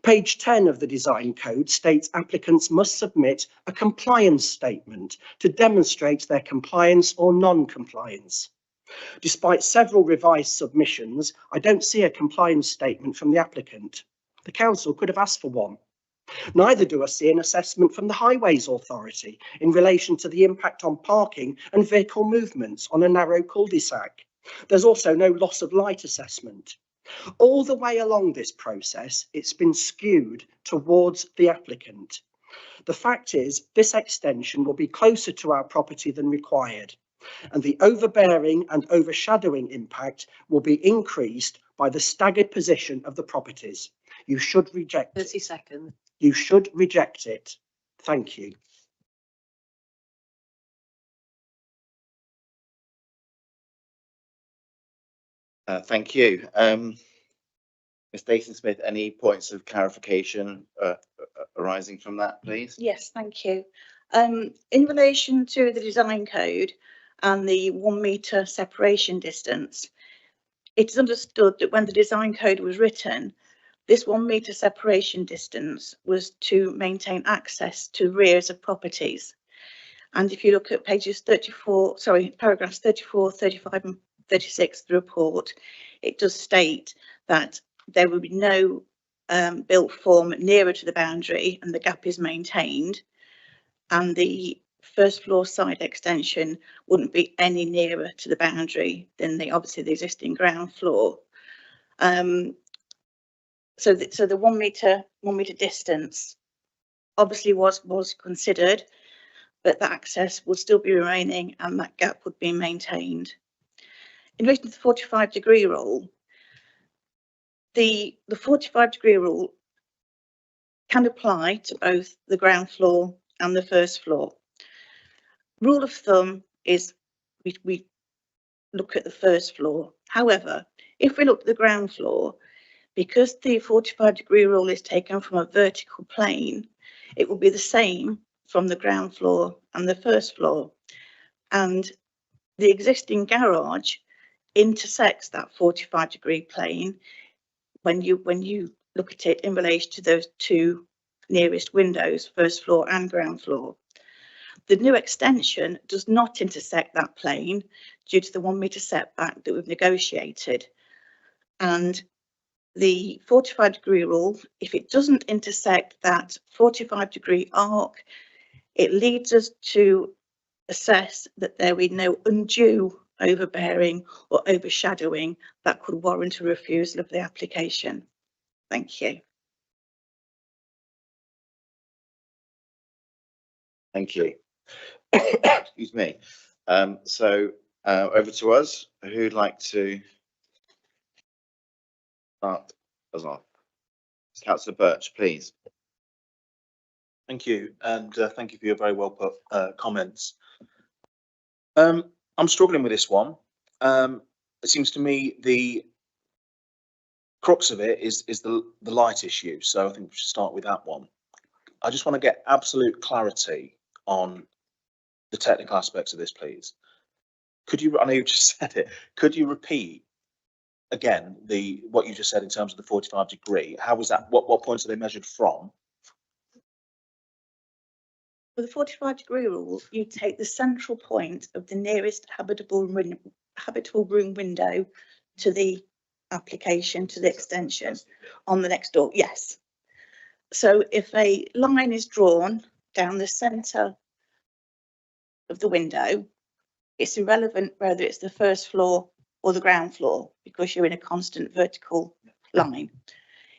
Page 10 of the design code states applicants must submit a compliance statement to demonstrate their compliance or non-compliance. Despite several revised submissions, I don't see a compliance statement from the applicant. The council could have asked for one. Neither do I see an assessment from the Highways Authority in relation to the impact on parking and vehicle movements on a narrow cul-de-sac. There's also no loss of light assessment. All the way along this process, it's been skewed towards the applicant. The fact is, this extension will be closer to our property than required, and the overbearing and overshadowing impact will be increased by the staggered position of the properties. You should reject it. 30 seconds. You should reject it. Thank you. Thank you. Ms Dayton-Smith, any points of clarification arising from that, please? Yes, thank you. In relation to the design code and the 1 metre separation distance, it's understood that when the design code was written, this 1 metre separation distance was to maintain access to rears of properties. And if you look at paragraphs 34, 35 and 36 of the report, it does state that there will be no built form nearer to the boundary and the gap is maintained, and the first floor side extension wouldn't be any nearer to the boundary than obviously the existing ground floor. So the 1 metre distance obviously was considered, but the access would still be remaining and that gap would be maintained. In relation to the 45-degree rule, the 45-degree rule can apply to both the ground floor and the first floor. Rule of thumb is we look at the first floor. However, if we look at the ground floor, because the 45-degree rule is taken from a vertical plane, it will be the same from the ground floor and the first floor. And the existing garage intersects that 45-degree plane when you look at it in relation to those two nearest windows, first floor and ground floor. The new extension does not intersect that plane due to the 1 metre setback that we've negotiated. And the 45-degree rule, if it doesn't intersect that 45-degree arc, it leads us to assess that there be no undue overbearing or overshadowing that could warrant a refusal of the application. Thank you. Thank you. Excuse me. Over to us. Who'd like to start us off? Councillor Birch, please. Thank you, and thank you for your very well put comments. I'm struggling with this one. It seems to me the crux of it is the light issue, so I think we should start with that one. I just want to get absolute clarity on the technical aspects of this, please. Could you, I know you just said it, could you repeat again what you just said in terms of the 45-degree? How was that, what points are they measured from? For the 45-degree rule, you take the central point of the nearest habitable room window to the application, to the extension on the next door. Yes. So if a line is drawn down the centre of the window, it's irrelevant whether it's the first floor or the ground floor because you're in a constant vertical line.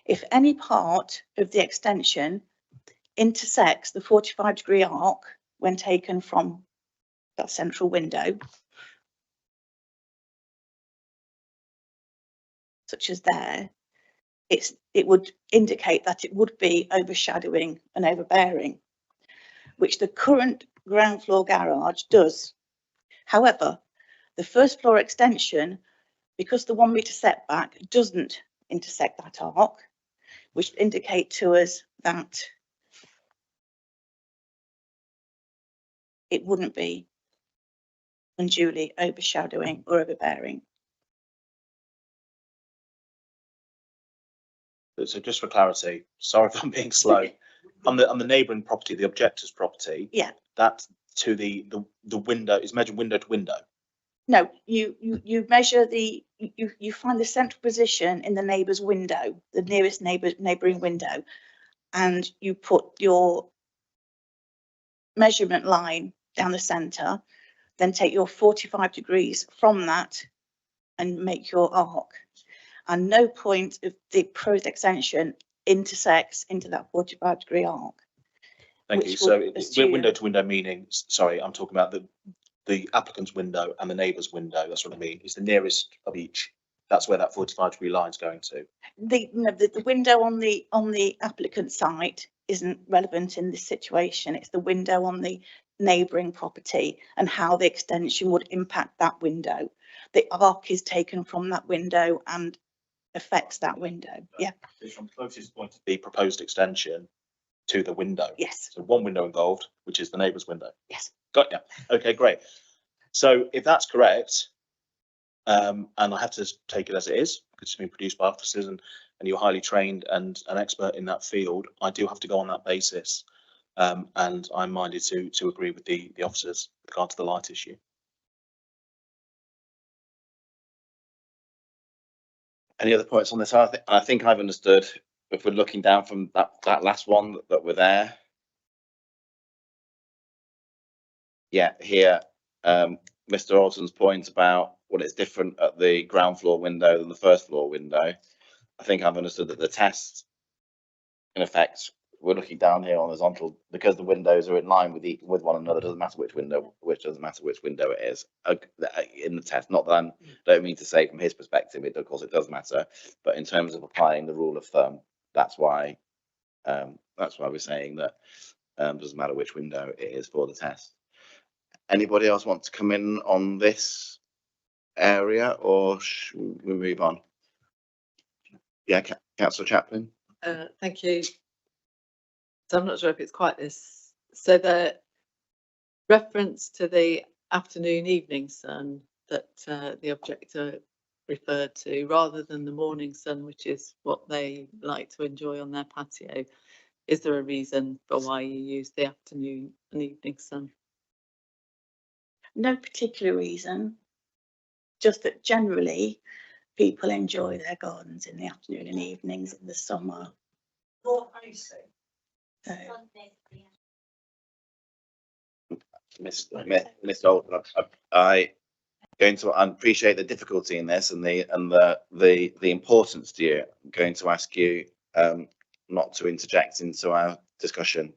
If any part of the extension intersects the 45-degree arc when taken from that central window, such as there, it would indicate that it would be overshadowing and overbearing, which the current ground floor garage does. However, the first floor extension, because the 1 metre setback doesn't intersect that arc, which indicate to us that it wouldn't be unduly overshadowing or overbearing. So just for clarity, sorry if I'm being slow. On the neighbouring property, the objector's property, Yeah. that to the window is measured window to window. No, you measure you find the central position in the neighbour's window, the nearest neighbouring window, and you put your measurement line down the centre, then take your 45 degrees from that and make your arc. And no point of the proposed extension intersects into that 45-degree arc. Thank you. So window to window meaning, sorry, I'm talking about the applicant's window and the neighbour's window. That's what I mean. It's the nearest of each. That's where that 45-degree line is going to. The window on the applicant site isn't relevant in this situation. It's the window on the neighbouring property and how the extension would impact that window. The arc is taken from that window and affects that window. Yeah. It's from the closest point of the proposed extension to the window. Yes. So one window involved, which is the neighbour's window. Yes. Got ya. Okay, great. So if that's correct, and I have to take it as it is, because it's been produced by officers and you're highly trained and an expert in that field, I do have to go on that basis. And I'm minded to agree with the officers with regard to the light issue. Any other points on this? I think I've understood. If we're looking down from that last one that were there. Yeah, here, Mr. Alton's point about what is different at the ground floor window than the first floor window. I think I've understood that the test, in effect, we're looking down here on horizontal because the windows are in line with one another. Doesn't matter which window, doesn't matter which window it is in the test. Not that I don't mean to say from his perspective, of course it does matter, but in terms of applying the rule of thumb, that's why we're saying that doesn't matter which window it is for the test. Anybody else want to come in on this area, or should we move on? Yeah, Councillor Chaplin. Thank you. So I'm not sure if it's quite this. So the reference to the afternoon, evening sun that the objector referred to, rather than the morning sun, which is what they like to enjoy on their patio. Is there a reason for why you use the afternoon and evening sun? No particular reason, just that generally people enjoy their gardens in the afternoon and evenings in the summer. Mr. Oldham, I appreciate the difficulty in this and the importance to you. I'm going to ask you not to interject into our discussion.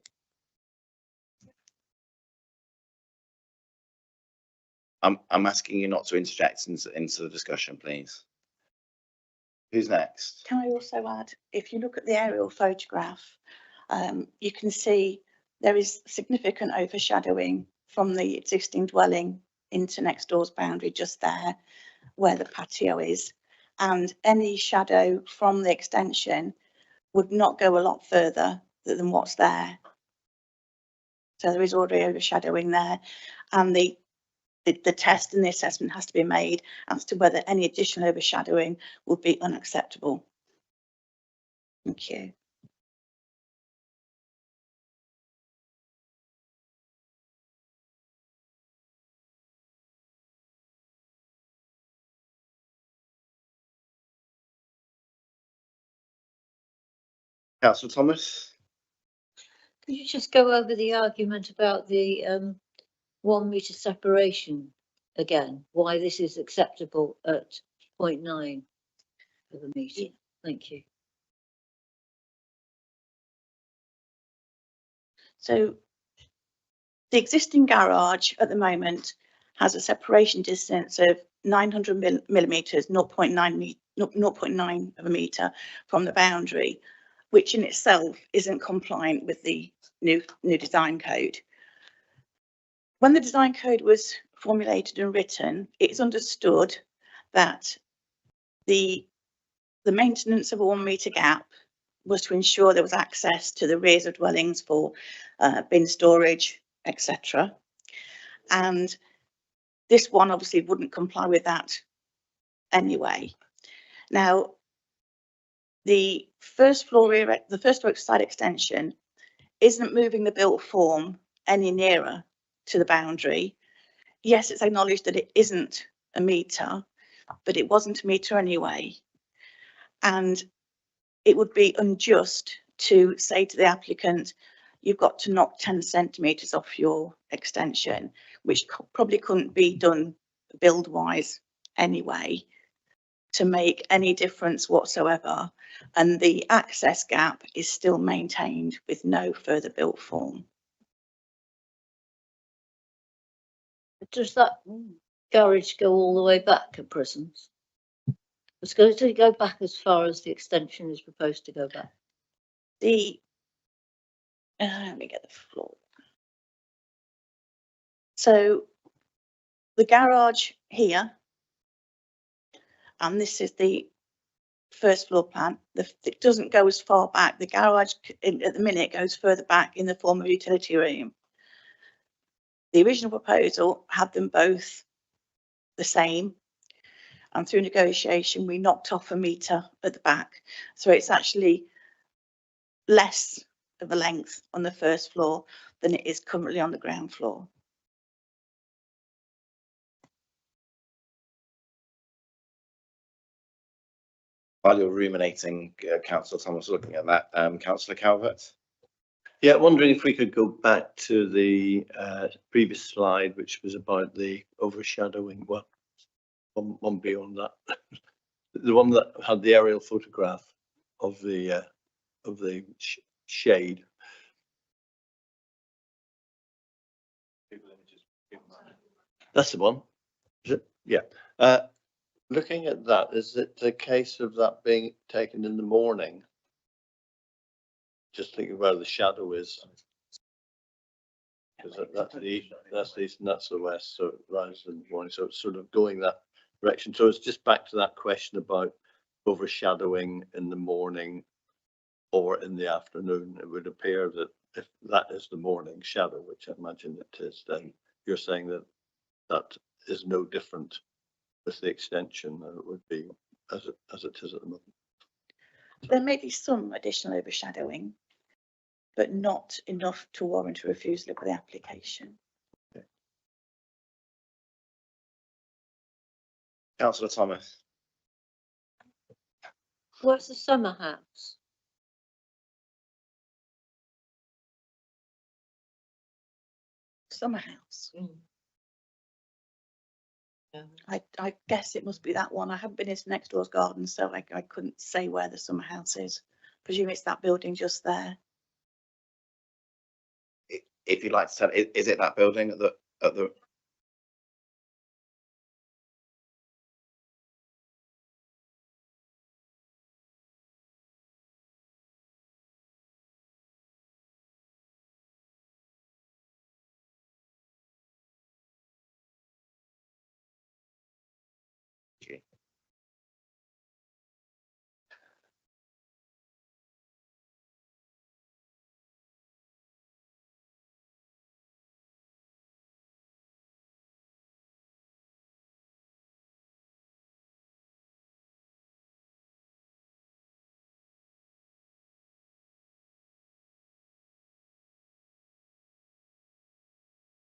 I'm asking you not to interject into the discussion, please. Who's next? Can I also add, if you look at the aerial photograph, you can see there is significant overshadowing from the existing dwelling into next door's boundary, just there where the patio is, and any shadow from the extension would not go a lot further than what's there. So there is already overshadowing there, and the test and the assessment has to be made as to whether any additional overshadowing would be unacceptable. Thank you. Councillor Thomas? Could you just go over the argument about the 1 metre separation again? Why this is acceptable at 0.9 of a metre? Yeah. Thank you. So the existing garage at the moment has a separation distance of 900 millimetres, 0.9 of a metre from the boundary, which in itself isn't compliant with the new design code. When the design code was formulated and written, it's understood that the maintenance of a 1 metre gap was to ensure there was access to the rears of dwellings for bin storage, etc. And this one obviously wouldn't comply with that anyway. Now, the first floor side extension isn't moving the built form any nearer to the boundary. Yes, it's acknowledged that it isn't a metre, but it wasn't a metre anyway. And it would be unjust to say to the applicant, you've got to knock 10 centimetres off your extension, which probably couldn't be done build wise anyway, to make any difference whatsoever. And the access gap is still maintained with no further built form. Does that garage go all the way back at present? It's going to go back as far as the extension is proposed to go back. Let me get the floor. So the garage here, and this is the first floor plan. It doesn't go as far back. The garage at the minute goes further back in the form of utility room. The original proposal had them both the same, and through negotiation we knocked off a metre at the back, so it's actually less of a length on the first floor than it is currently on the ground floor. While you're ruminating, Councillor Thomas, looking at that, Councillor Calvert? Yeah, wondering if we could go back to the previous slide, which was about the overshadowing. Well, one beyond that, the one that had the aerial photograph of the shade. That's the one, is it? Yeah. Looking at that, is it a case of that being taken in the morning? Just thinking where the shadow is. Because that's the east and that's the west, so it rises in the morning. So it's sort of going that direction. So it's just back to that question about overshadowing in the morning or in the afternoon. It would appear that if that is the morning shadow, which I imagine it is, then you're saying that that is no different with the extension than it would be as it is at the moment. There may be some additional overshadowing, but not enough to warrant a refusal of the application. Councillor Thomas. Where's the summer house? Summer house. I guess it must be that one. I haven't been into next door's garden, so I couldn't say where the summer house is. Presume it's that building just there. If you'd like to tell, is it that building at the?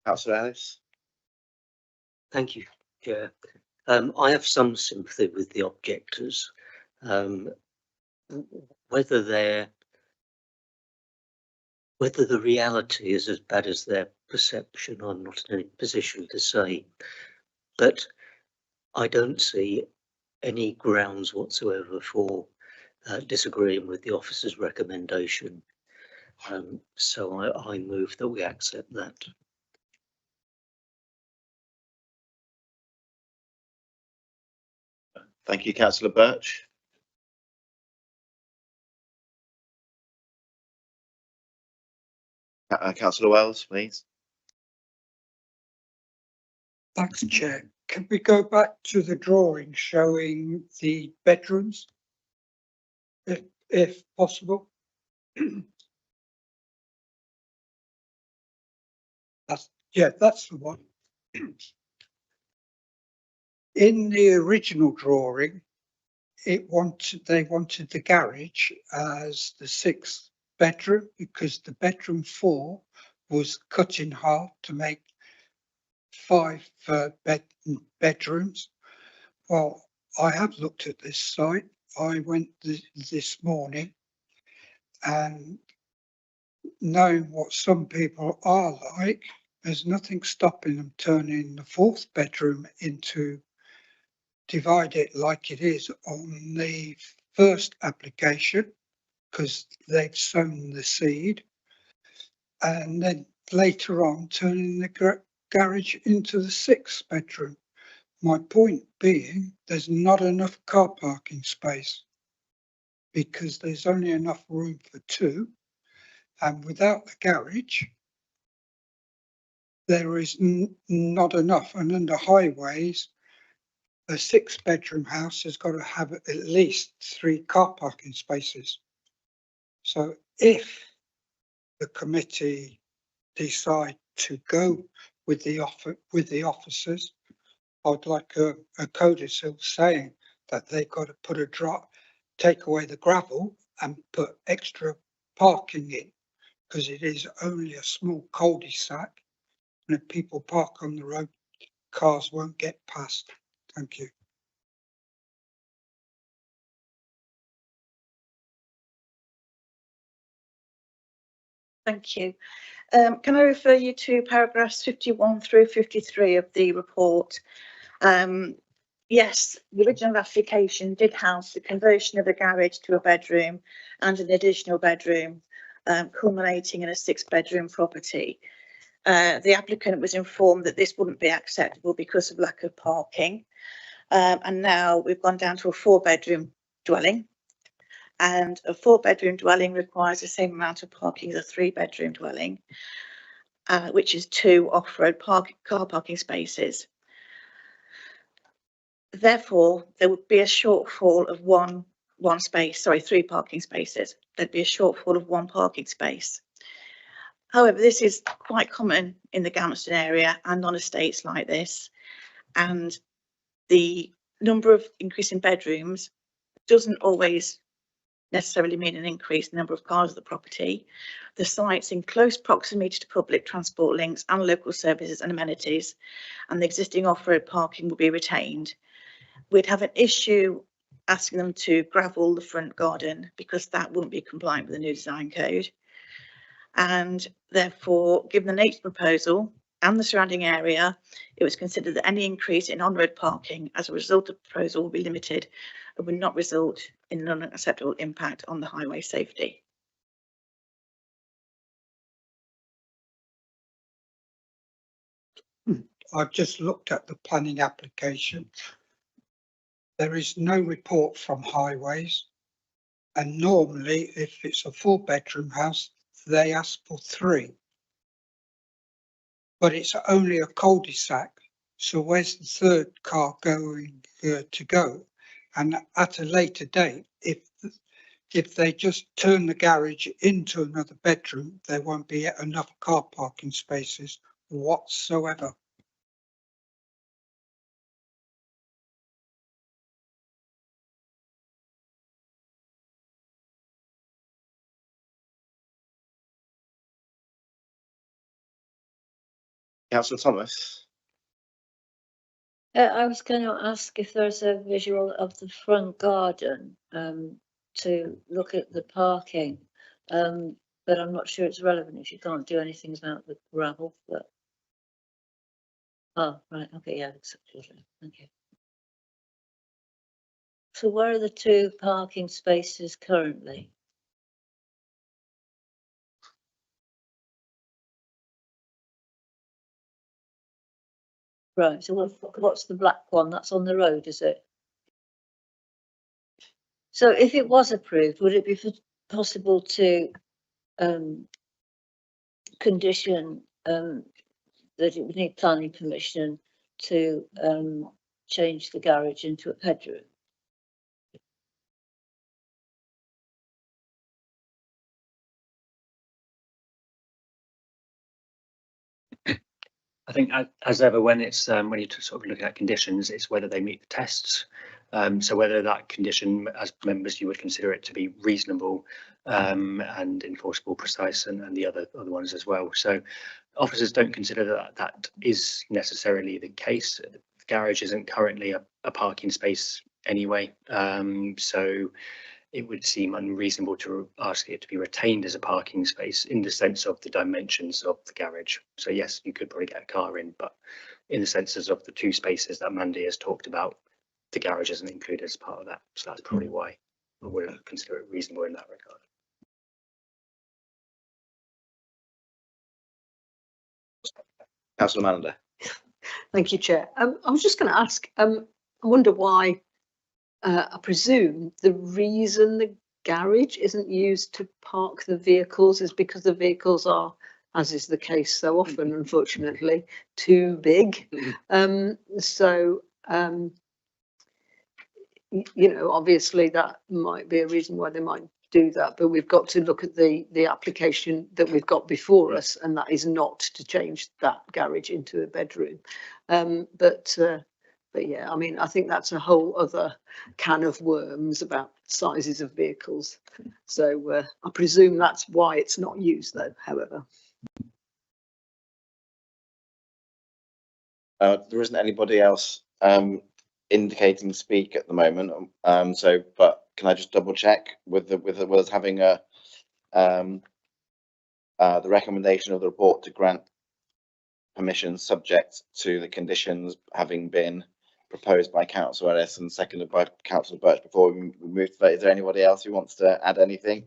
Councillor Ellis. Thank you, Chair. I have some sympathy with the objectors. Whether the reality is as bad as their perception, I'm not in a position to say. But I don't see any grounds whatsoever for disagreeing with the officer's recommendation. So I move that we accept that. Thank you, Councillor Birch. Councillor Wells, please. Thanks, Chair. Can we go back to the drawing showing the bedrooms, if possible? That's the one. In the original drawing, they wanted the garage as the 6th bedroom because the bedroom 4 was cut in half to make 5 bedrooms. Well, I have looked at this site. I went this morning, and knowing what some people are like, there's nothing stopping them turning the 4th bedroom into, divide it like it is on the first application, because they've sown the seed, and then later on turning the garage into the 6th bedroom. My point being, there's not enough car parking space because there's only enough room for 2, and without the garage, there is not enough. And under highways, a 6-bedroom house has got to have at least 3 car parking spaces. So if the committee decide to go with the officers, I'd like a codicil saying that they've got to put take away the gravel and put extra parking in, because it is only a small cul-de-sac, and if people park on the road, cars won't get past. Thank you. Thank you. Can I refer you to paragraphs 51 through 53 of the report? Yes, the original application did house the conversion of a garage to a bedroom and an additional bedroom, culminating in a 6-bedroom property. The applicant was informed that this wouldn't be acceptable because of lack of parking. And now we've gone down to a 4-bedroom dwelling. And a 4-bedroom dwelling requires the same amount of parking as a 3-bedroom dwelling, which is 2 off-road car parking spaces. Therefore, there would be a shortfall of one space, sorry, 3 parking spaces. There'd be a shortfall of 1 parking space. However, this is quite common in the Galveston area and on estates like this. And the number of increasing bedrooms doesn't always necessarily mean an increase in the number of cars at the property. The site's in close proximity to public transport links and local services and amenities, and the existing off-road parking will be retained. We'd have an issue asking them to gravel the front garden because that wouldn't be compliant with the new design code. And therefore, given the nature of the proposal and the surrounding area, it was considered that any increase in on-road parking as a result of the proposal will be limited and would not result in an unacceptable impact on the highway safety. I've just looked at the planning application. There is no report from Highways, and normally if it's a 4-bedroom house, they ask for 3. But it's only a cul-de-sac, so where's the 3rd car going to go? And at a later date, if they just turn the garage into another bedroom, there won't be enough car parking spaces whatsoever. Councillor Thomas. I was going to ask if there's a visual of the front garden to look at the parking, but I'm not sure it's relevant if you can't do anything about the gravel. But oh, right, okay, yeah, acceptable. Thank you. So where are the 2 parking spaces currently? Right, so what's the black one? That's on the road, is it? So if it was approved, would it be possible to condition that it would need planning permission to change the garage into a bedroom? I think as ever, when it's when you're sort of looking at conditions, it's whether they meet the tests. So whether that condition, as members, you would consider it to be reasonable and enforceable, precise, and the other ones as well. So officers don't consider that that is necessarily the case. The garage isn't currently a parking space anyway, so it would seem unreasonable to ask it to be retained as a parking space in the sense of the dimensions of the garage. So yes, you could probably get a car in, but in the senses of the 2 spaces that Mandy has talked about, the garage isn't included as part of that. So that's probably why I wouldn't consider it reasonable in that regard. Councillor Manander. Thank you, Chair. I was just going to ask, I wonder why, I presume the reason the garage isn't used to park the vehicles is because the vehicles are, as is the case so often, unfortunately, too big. You know, obviously that might be a reason why they might do that, but we've got to look at the application that we've got before us, and that is not to change that garage into a bedroom. But yeah, I mean, I think that's a whole other can of worms about sizes of vehicles. So I presume that's why it's not used, though, however. There isn't anybody else indicating to speak at the moment. But can I just double check with us having the recommendation of the report to grant permission subject to the conditions having been proposed by Councillor Ellis and seconded by Councillor Birch before we move to vote. Is there anybody else who wants to add anything?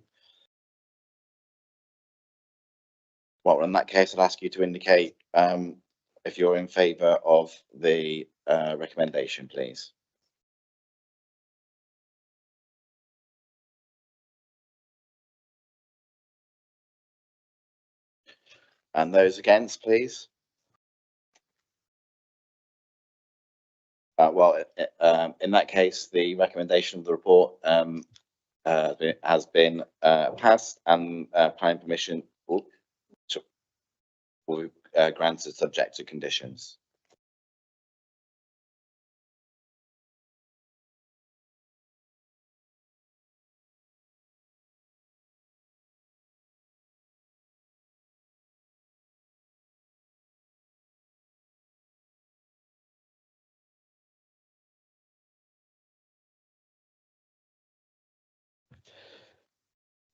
Well, in that case, I'll ask you to indicate if you're in favour of the recommendation, please. And those against, please. Well, in that case, the recommendation of the report has been passed, and planning permission will be granted subject to conditions.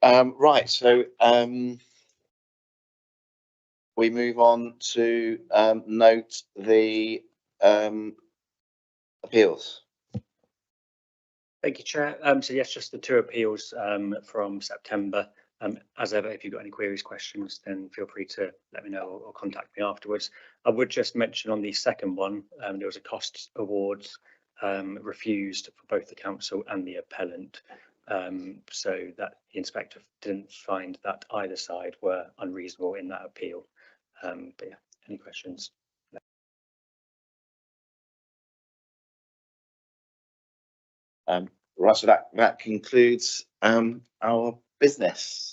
Right, so we move on to note the appeals. Thank you, Chair. So yes, just the two appeals from September. As ever, if you've got any queries, questions, then feel free to let me know or contact me afterwards. I would just mention on the second one, there was a costs awards refused for both the council and the appellant. So that the inspector didn't find that either side were unreasonable in that appeal. But yeah, any questions? Right, so that concludes our business.